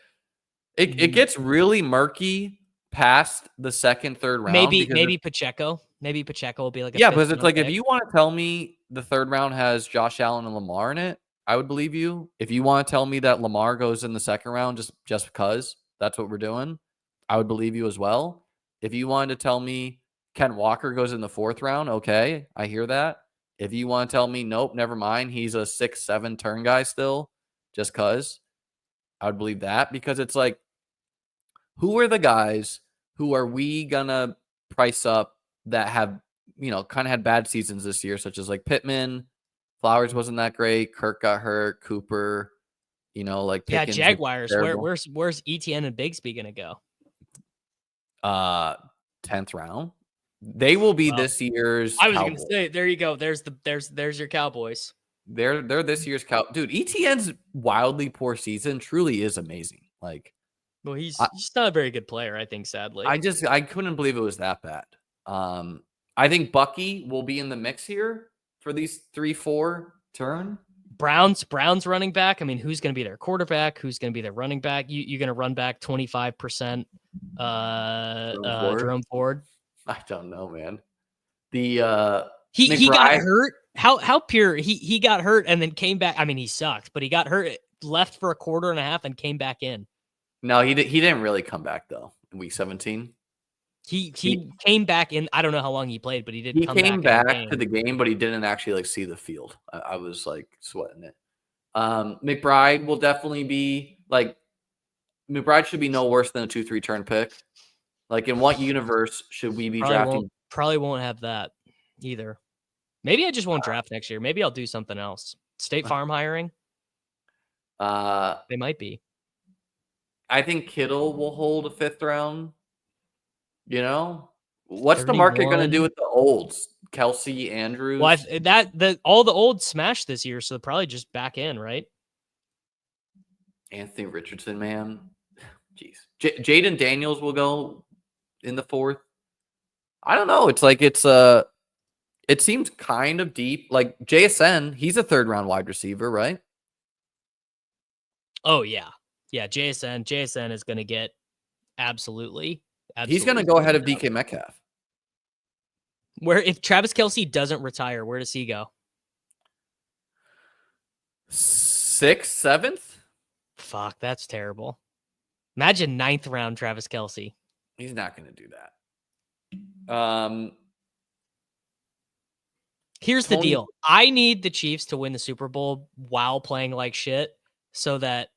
It gets really murky past the second, third round. Maybe Pacheco. Maybe Pacheco will be like because it's if you want to tell me the third round has Josh Allen and Lamar in it, I would believe you. If you want to tell me that Lamar goes in the second round just because that's what we're doing, I would believe you as well. If you wanted to tell me Ken Walker goes in the fourth round, okay, I hear that. If you want to tell me, nope, never mind, he's a 6-7 turn guy still, just because, I would believe that. Because it's who are the guys who are we gonna price up that have, kind of had bad seasons this year, such as Pittman, Flowers wasn't that great, Kirk got hurt, Cooper, Pickens. Jaguars. Where's ETN and Bigsby gonna go? 10th round. They will be this year's. I was going to say, there you go. There's your Cowboys. They're this year's dude. ETN's wildly poor season truly is amazing. Well, he's not a very good player, I think. Sadly, I couldn't believe it was that bad. I think Bucky will be in the mix here for these 3-4 turn. Browns running back. I mean, who's going to be their quarterback? Who's going to be their running back? You're going to run back 25%. Jerome Ford. I don't know, man. He got hurt. How pure he got hurt and then came back. I mean, he sucked, but he got hurt, left for a quarter and a half, and came back in. No, he didn't really come back though. In week 17, he came back in. I don't know how long he played, but he did. He came back to the game, but he didn't actually see the field. I was sweating it. McBride will definitely be McBride should be no worse than a 2-3 turn pick. In what universe should we be drafting? Probably won't have that either. Maybe I just won't draft next year. Maybe I'll do something else. State Farm hiring. They might be. I think Kittle will hold a 5th round. What's 31. The market going to do with the olds? Kelsey, Andrews. Well, all the olds smashed this year, so they'll probably just back in, right? Anthony Richardson, man. Jeez. Jaden Daniels will go in the 4th. I don't know. It seems kind of deep. JSN, he's a 3rd round wide receiver, right? Oh yeah. Yeah. JSN is going to get absolutely. He's going to go ahead of DK Metcalf. If Travis Kelce doesn't retire, where does he go? 6th, 7th? Fuck, that's terrible. Imagine 9th round Travis Kelce. He's not going to do that. Here's the Tony- deal. I need the Chiefs to win the Super Bowl while playing like shit so that,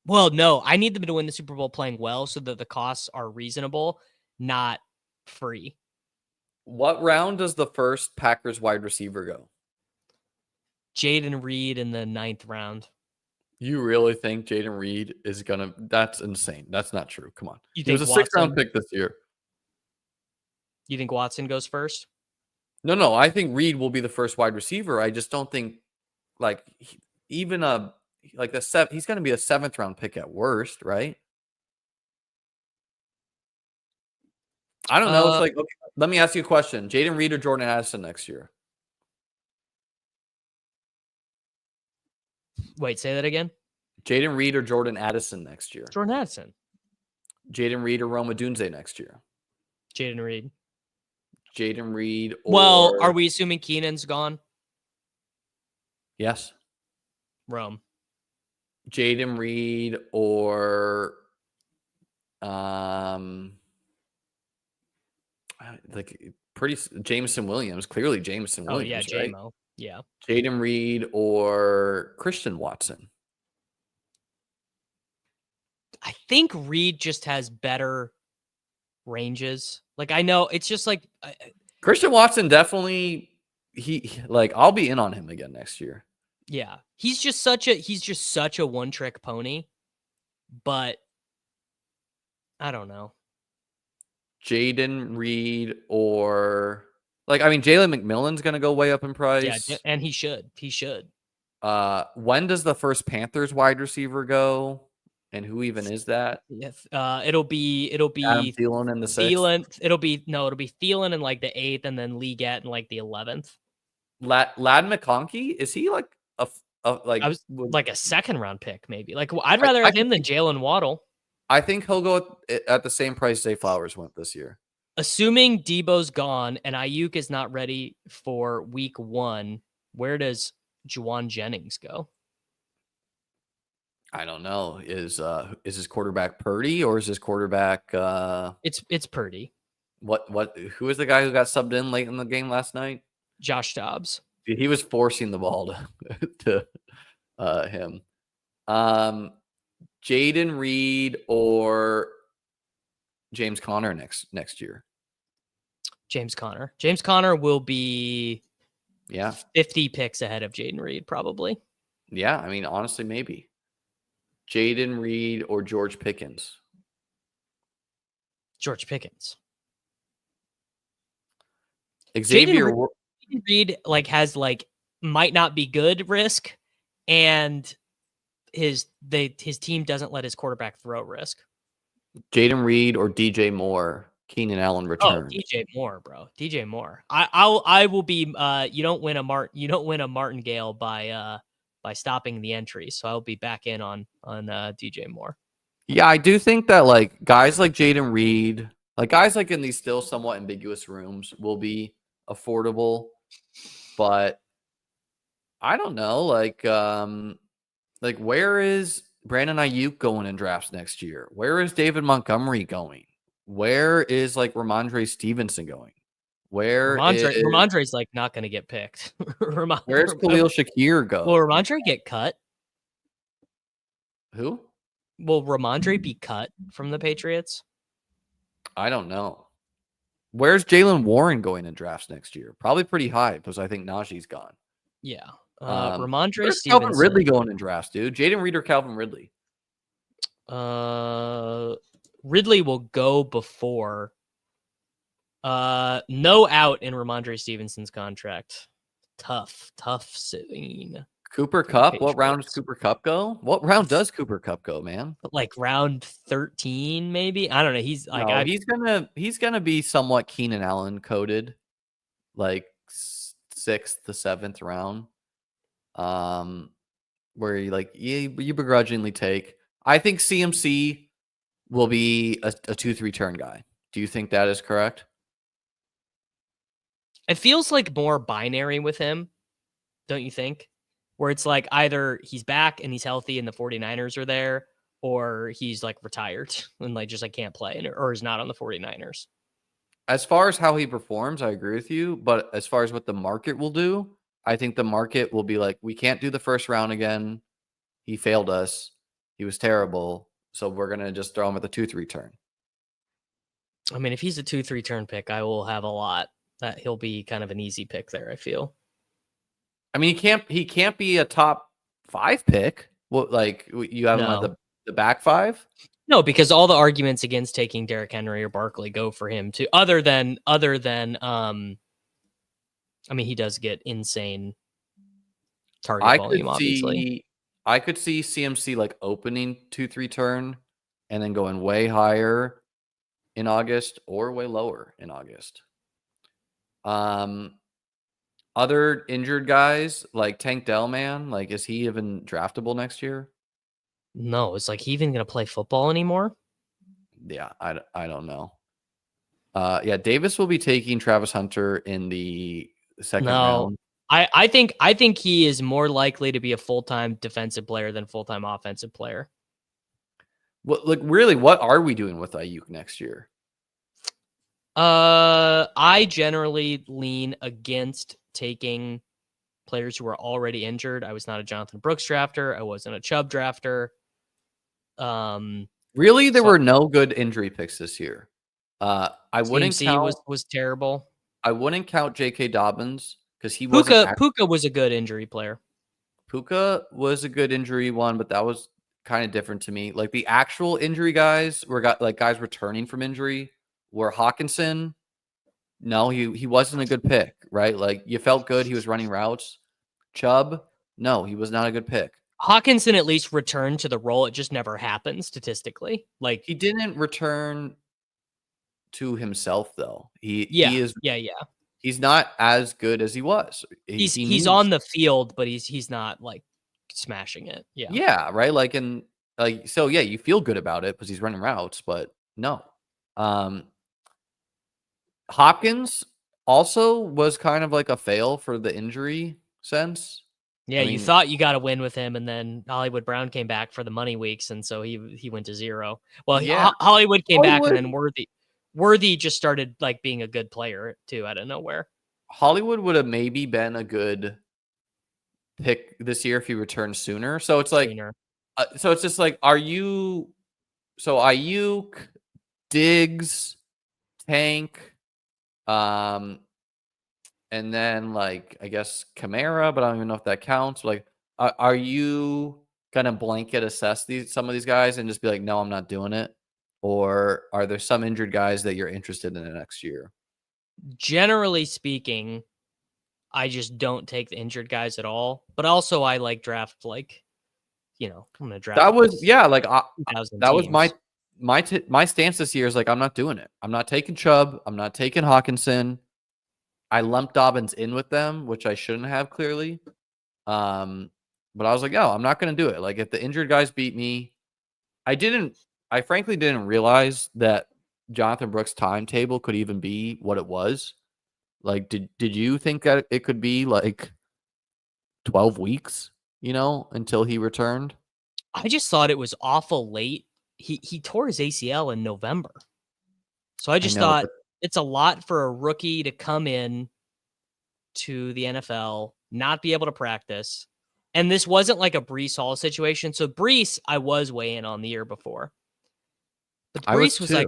well, no, I need them to win the Super Bowl playing well so that the costs are reasonable, not free. What round does the first Packers wide receiver go? Jaden Reed in the 9th round. You really think Jaden Reed is going to... That's insane. That's not true. Come on. You He was think a 6th round Watson? pick this year. You think Watson goes first? No. I think Reed will be the first wide receiver. I just don't think like even a like the seven. He's going to be a 7th round pick at worst, right? I don't know. It's like, okay, let me ask you a question: Jaden Reed or Jordan Addison next year? Wait, say that again. Jaden Reed or Jordan Addison next year? Jordan Addison. Jaden Reed or Roma Dunze next year? Jaden Reed. Jaden Reed or... Well, are we assuming Keenan's gone? Yes. Rome. Jaden Reed or like pretty Jameson Williams. Clearly Jameson Oh Williams. yeah, right? JMO. Yeah. Jaden Reed or Christian Watson. I think Reed just has better ranges. Like I know it's just like Christian Watson definitely he like I'll be in on him again next year. yeah. He's just such a one-trick pony. But I don't know. Jaden Reed or like I mean Jalen McMillan's gonna go way up in price. Yeah, and he should. He should. When does the first Panthers wide receiver go? And who even is that? Yes. It'll be Adam Thielen in the 6th. Thielen. It'll be Thielen in like the 8th, and then Leggett in like the 11th. Lad McConkey, is he like a like I was like a 2nd round pick, maybe. Like I'd rather have him than Jalen Waddle. I think he'll go at the same price Zay Flowers went this year. Assuming Debo's gone and Ayuk is not ready for week 1, where does Juwan Jennings go? I don't know. Is his quarterback Purdy or is his quarterback It's Purdy. Who is the guy who got subbed in late in the game last night? Josh Dobbs. He was forcing the ball to him. Jaden Reed or James Conner next year. James Conner. James Conner will be 50 picks ahead of Jaden Reed, probably. Yeah, I mean, honestly, maybe. Jaden Reed or George Pickens? George Pickens. Xavier Jaden Reed has might not be good risk, and his team doesn't let his quarterback throw risk. Jaden Reed or DJ Moore? Keenan Allen returns. Oh, DJ Moore, bro. DJ Moore. I will be. You don't win a martingale by stopping the entry. So I'll be back in on DJ Moore. Yeah, I do think that like guys like Jaden Reed, like guys like in these still somewhat ambiguous rooms will be affordable, but I don't know. Like where is Brandon Ayuk going in drafts next year? Where is David Montgomery going? Where is like Ramondre Stevenson going? Ramondre's like not going to get picked. Where's Khalil Shakir go? Will Ramondre get cut? Who? Will Ramondre be cut from the Patriots? I don't know. Where's Jalen Warren going in drafts next year? Probably pretty high because I think Najee's gone. Yeah. Ramondre where's Stevenson. Calvin Ridley going in drafts, dude? Jaden Reed or Calvin Ridley? Ridley will go before. No out in Ramondre Stevenson's contract. Tough scene. Cooper Kupp. What round does Cooper Kupp go? What round does Cooper Kupp go, man? Like round 13, maybe. I don't know. He's like he's gonna be somewhat Keenan Allen coded, like 6th to 7th round. Where you begrudgingly take. I think CMC will be a 2-3 turn guy. Do you think that is correct? It feels like more binary with him, don't you think? where it's like either he's back and he's healthy and the 49ers are there, or he's like retired and like just like can't play or is not on the 49ers. As far as how he performs, I agree with you. But as far as what the market will do, I think the market will be like, we can't do the first round again. He failed us. He was terrible. So we're going to just throw him at the 2-3 turn. I mean, if he's a 2-3 turn pick, I will have a lot that he'll be kind of an easy pick there, I feel. I mean, he can't be a top 5 pick. What, like you have him at the back 5? No, because all the arguments against taking Derrick Henry or Barkley go for him too. Other than I mean, he does get insane target volume, obviously. I could see CMC like opening 2-3 turn and then going way higher in August or way lower in August. Other injured guys like Tank Dell, man, like is he even draftable next year? No, it's like he even going to play football anymore? Yeah, I don't know. Yeah, Davis will be taking Travis Hunter in the second round. I think he is more likely to be a full-time defensive player than full-time offensive player. What, like, really, what are we doing with Ayuk next year? I generally lean against taking players who are already injured. I was not a Jonathan Brooks drafter. I wasn't a Chubb drafter. Really, there were no good injury picks this year. I wouldn't count. Was terrible. I wouldn't count J.K. Dobbins because he wasn't. Puka was a good injury player. Puka was a good injury one, but that was kind of different to me. Like the actual injury guys guys returning from injury were Hawkinson. No, he wasn't a good pick, right? Like you felt good. He was running routes. Chubb. No, he was not a good pick. Hawkinson at least returned to the role. It just never happened statistically. Like he didn't return to himself though. He is. He's not as good as he was. He's on the field, but he's not like smashing it. Yeah. Yeah. Right. Like, so yeah, you feel good about it because he's running routes, but no. Hopkins also was kind of like a fail for the injury sense. Yeah, you thought you got to win with him, and then Hollywood Brown came back for the money weeks, and so he went to 0. Well, yeah. Hollywood came back, and then Worthy just started like being a good player too out of nowhere. Hollywood would have maybe been a good pick this year if he returned sooner. So it's like, so it's just like, Ayuk, Diggs, Tank, and then like I guess Kamara, but I don't even know if that counts. Like, are you gonna blanket assess some of these guys and just be like, no, I'm not doing it? Or are there some injured guys that you're interested in the next year? Generally speaking, I just don't take the injured guys at all. But also, I like draft like, I'm gonna draft. That was that was my stance this year is like I'm not doing it. I'm not taking Chubb. I'm not taking Hawkinson. I lumped Dobbins in with them, which I shouldn't have clearly. But I was like, oh, I'm not going to do it. Like if the injured guys beat me, I frankly didn't realize that Jonathan Brooks' timetable could even be what it was. Like, did you think that it could be like 12 weeks, until he returned? I just thought it was awful late. He tore his ACL in November. So I just thought it's a lot for a rookie to come in to the NFL, not be able to practice. And this wasn't like a Breece Hall situation. So Breece, I was way in on the year before. But Breece was like,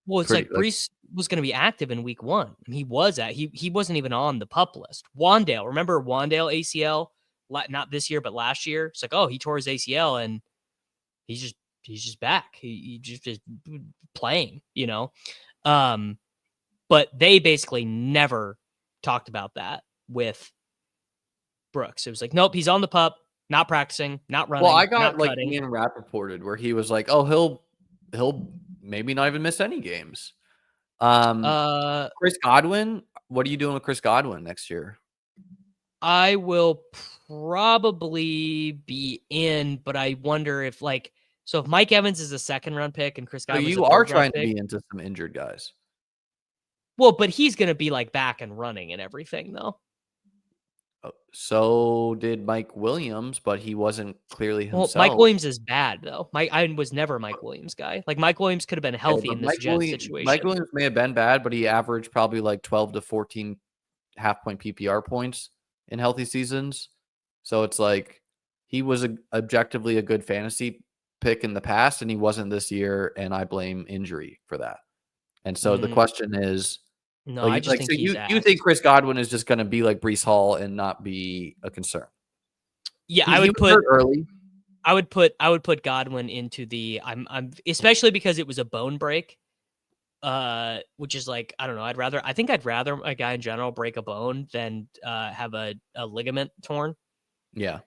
well, it's like Breece was going to be active in week 1. And he wasn't even on the PUP list. Wandale, remember Wandale ACL? Not this year, but last year. It's like, oh, he tore his ACL and he's just back. He just playing, But they basically never talked about that with Brooks. It was like, nope, he's on the PUP, not practicing, not running. Well, I got like Ian Rapp reported where he was like, oh, he'll maybe not even miss any games. Chris Godwin, what are you doing with Chris Godwin next year? I will probably be in, but I wonder if so if Mike Evans is a 2nd-round pick and Chris Godwin, so you are trying to be into some injured guys. Well, but he's going to be like back and running and everything, though. So did Mike Williams, but he wasn't clearly Well, Mike himself. Williams is bad though. I was never Mike Williams guy. Like Mike Williams could have been Okay, healthy but in this Jets Mike situation. Williams may have been bad, but he averaged probably like 12 to 14 half-point PPR points in healthy seasons. So it's like he was objectively a good fantasy pick in the past, and he wasn't this year, and I blame injury for that. And so the question is, No, I just so think he's you think ass. Chris Godwin is just going to be like Breece Hall and not be a concern? Yeah, He was hurt early. I would put Godwin into the I'm especially because it was a bone break. Which is like, I don't know, I think I'd rather a guy in general break a bone than have a ligament torn. Yeah.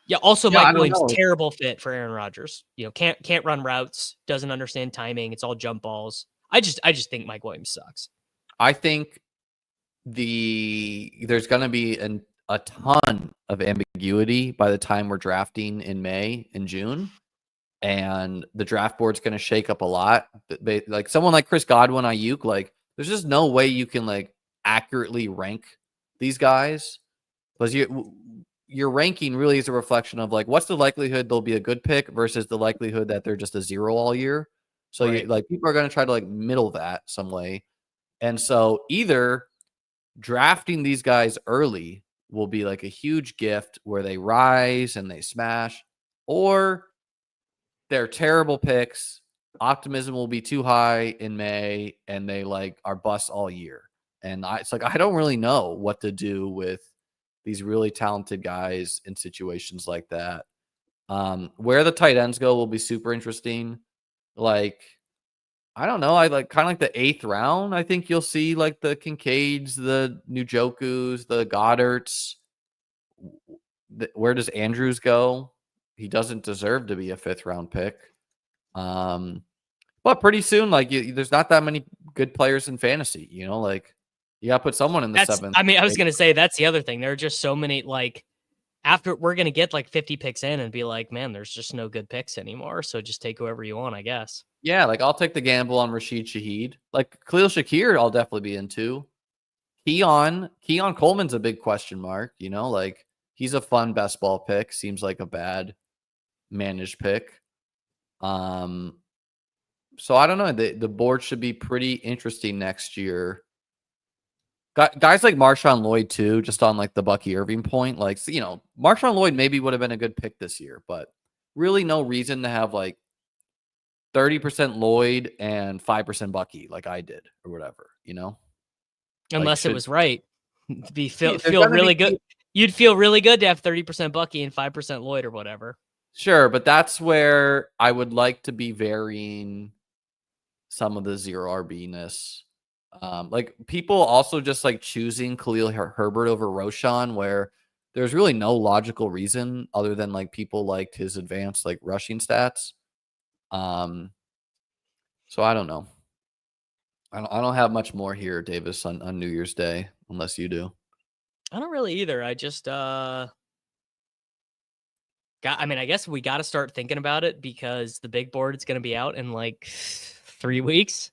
Yeah, also Yeah, Mike I don't Williams, know. terrible fit for Aaron Rodgers. You know, can't run routes, doesn't understand timing, it's all jump balls. I just think Mike Williams sucks. I think there's going to be a ton of ambiguity by the time we're drafting in May and June, and the draft board's going to shake up a lot. Like someone like Chris Godwin, Ayuk, like there's just no way you can like accurately rank these guys, because your ranking really is a reflection of like what's the likelihood they'll be a good pick versus the likelihood that they're just a zero all year. So Right. like people are going to try to like middle that some way, and so either drafting these guys early will be like a huge gift where they rise and they smash, or they're terrible picks. Optimism will be too high in May and they like are busts all year. And it's like I don't really know what to do with these really talented guys in situations like that. Where the tight ends go will be super interesting. Like, I don't know. I like kind of like the 8th round. I think you'll see like the Kincaids, the Njokus, the Goddards. Where does Andrews go? He doesn't deserve to be a 5th round pick. But pretty soon, like there's not that many good players in fantasy. You know, like you got to put someone in the 7th. I mean, I was gonna say that's the other thing. There are just so many like after we're gonna get like 50 picks in and be like, man, there's just no good picks anymore. So just take whoever you want, I guess. Yeah, like I'll take the gamble on Rashid Shaheed. Like Khalil Shakir, I'll definitely be into. Keon Coleman's a big question mark. You know, like he's a fun best ball pick. Seems like a bad managed pick. So I don't know. The board should be pretty interesting next year. Guys like Marshawn Lloyd too, just on like the Bucky Irving point. Like, you know, Marshawn Lloyd maybe would have been a good pick this year, but really no reason to have like 30% Lloyd and 5% Bucky like I did or whatever, you know? Like Unless it was right. there's Feel gonna really be good. You'd feel really good to have 30% Bucky and 5% Lloyd or whatever. sure, but that's where I would like to be varying some of the zero RB-ness. Like people also just like choosing Khalil Herbert over Roshan, where there's really no logical reason other than like people liked his advanced like rushing stats. So I don't know. I don't have much more here, Davis, on New Year's Day, unless you do. I don't really either. I just I mean, I guess we got to start thinking about it because the big board is going to be out in like 3 weeks.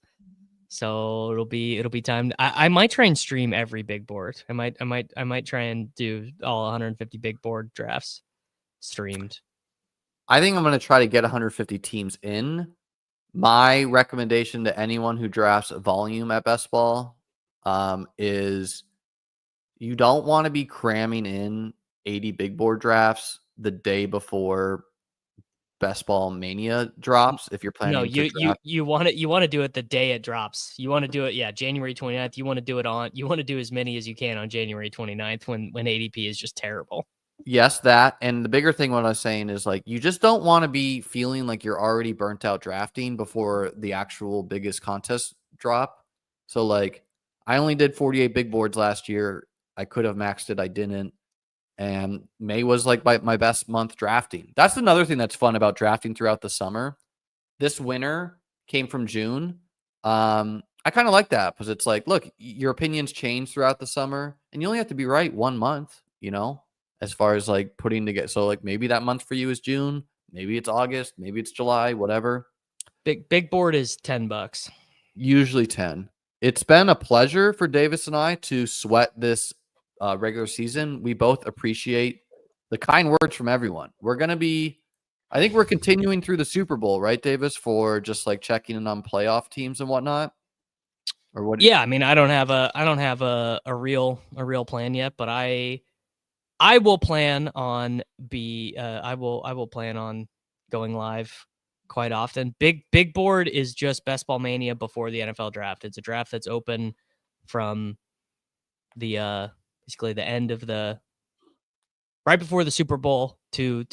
So it'll be time. I might try and stream every big board. I might try and do all 150 big board drafts streamed. I think I'm going to try to get 150 teams in. My recommendation to anyone who drafts volume at best ball is you don't want to be cramming in 80 big board drafts the day before best ball mania drops. If you're No, planning to draft, you want to do it the day it drops. You want to do it, yeah, January 29th. You want to do as many as you can on January 29th when ADP is just terrible. yes, that. And the bigger thing, what I was saying is like, you just don't want to be feeling like you're already burnt out drafting before the actual biggest contest drop. So like, I only did 48 big boards last year. I could have maxed it. I didn't. And May was like my best month drafting. That's another thing that's fun about drafting throughout the summer. This winter came from June. I kind of like that because it's like, look, your opinions change throughout the summer and you only have to be right 1 month, you know, as far as like putting together. So like maybe that month for you is June, maybe it's August, maybe it's July, whatever. Big board is $10. Usually 10. It's been a pleasure for Davis and I to sweat this regular season. We both appreciate the kind words from everyone. I think we're continuing through the Super Bowl, right, Davis, for just like checking in on playoff teams and whatnot. Or what? Yeah, I mean, I don't have a real plan yet, but I will plan on I will plan on going live quite often. Big board is just Best Ball Mania before the NFL draft. It's a draft that's open from the basically the end of the right before the Super Bowl to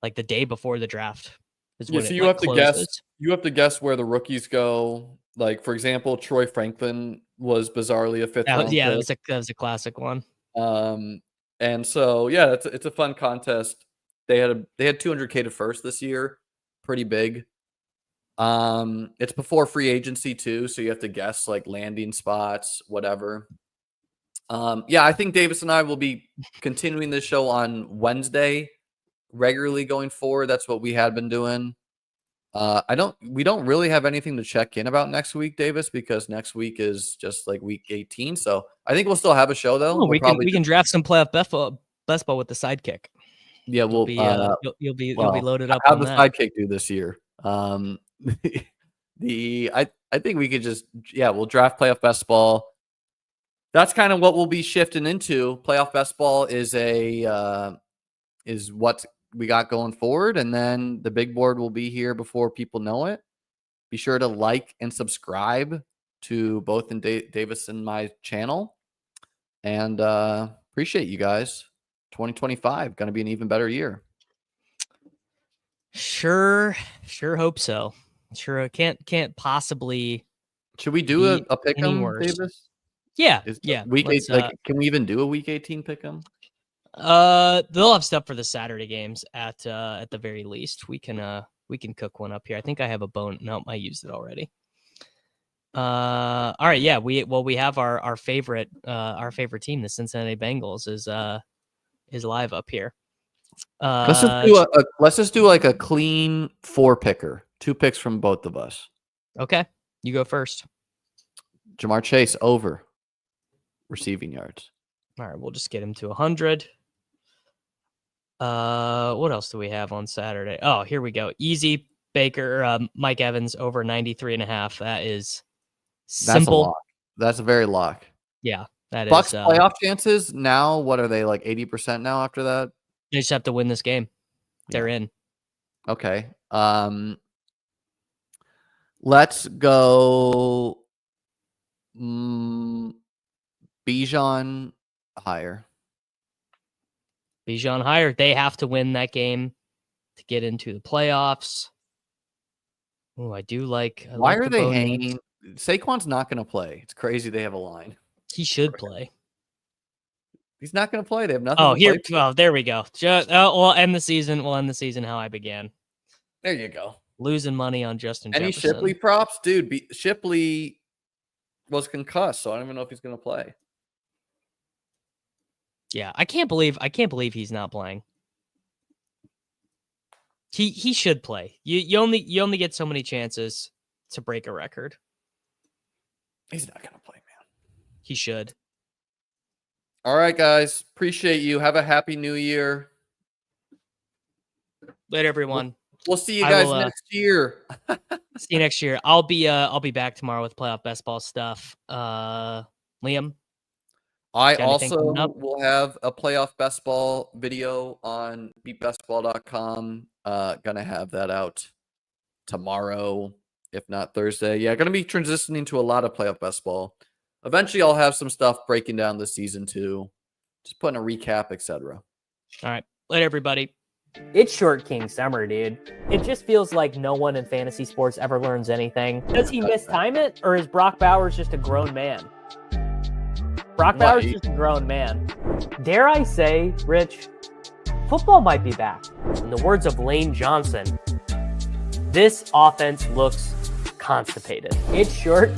like the day before the draft is when So it you have closes. to guess. You have to guess where the rookies go. Like, for example, Troy Franklin was bizarrely a fifth round Yeah, pick. that was a classic one. And so yeah, it's a fun contest. They had 200K to first this year, pretty big. It's before free agency too, so you have to guess like landing spots, whatever. Yeah, I think Davis and I will be continuing this show on Wednesday regularly going forward. That's what we had been doing. We don't really have anything to check in about next week, Davis, because next week is just like week 18. So I think we'll still have a show though. Oh, we can draft some playoff best ball with the sidekick. Yeah, you'll be loaded up. How on the that. sidekick do this year? I think we could just we'll draft playoff best ball. That's kind of what we'll be shifting into. Playoff best ball is what we got going forward, and then the big board will be here before people know it. Be sure to like and subscribe to both in Davis and my channel, and appreciate you guys. 2025 going to be an even better year. Sure hope so. Sure, can't possibly. Should we do a pick 'em, Davis? Yeah. Week 8, can we even do a week 18 pick 'em? They'll have stuff for the Saturday games at the very least. We can cook one up here. I think I have a bone. No, I used it already. All right, yeah. We have our favorite team, the Cincinnati Bengals, is live up here. Let's just do like a clean 4-picker. 2 picks from both of us. Okay, you go first. Jamar Chase over receiving yards. All right, we'll just get him to 100. What else do we have on Saturday? Oh, here we go. Easy Baker, Mike Evans over 93.5. That is simple. That's a very lock. Yeah, that Bucks is. Playoff chances now, what are they, like 80% now after that? They just have to win this game. They're in. Okay. Let's go Bijan higher. Bijan higher. They have to win that game to get into the playoffs. Oh, I do like. Why are they hanging? Saquon's not going to play. It's crazy they have a line. He should play. He's not going to play. They have nothing. Oh, here. Well, there we go. We'll end the season. We'll end the season how I began. There you go. Losing money on Justin Jefferson. Any Shipley props, dude? Shipley was concussed, so I don't even know if he's going to play. Yeah, I can't believe he's not playing. He should play. You only get so many chances to break a record. He's not going to play, man. He should. All right, guys. Appreciate you. Have a happy new year. Later, everyone. We'll see you guys next year. See you next year. I'll be back tomorrow with playoff best ball stuff. Liam. I also will have a playoff best ball video on beatbestball.com. Gonna have that out tomorrow, if not Thursday. Yeah, gonna be transitioning to a lot of playoff best ball. Eventually, I'll have some stuff breaking down the season too, just putting a recap, etc. All right, later, everybody. It's Short King Summer, dude. It just feels like no one in fantasy sports ever learns anything. Does he mistime it, or is Brock Bowers just a grown man? Brock Bowers is just a grown man. Dare I say, Rich, football might be back. In the words of Lane Johnson, this offense looks constipated. It's Short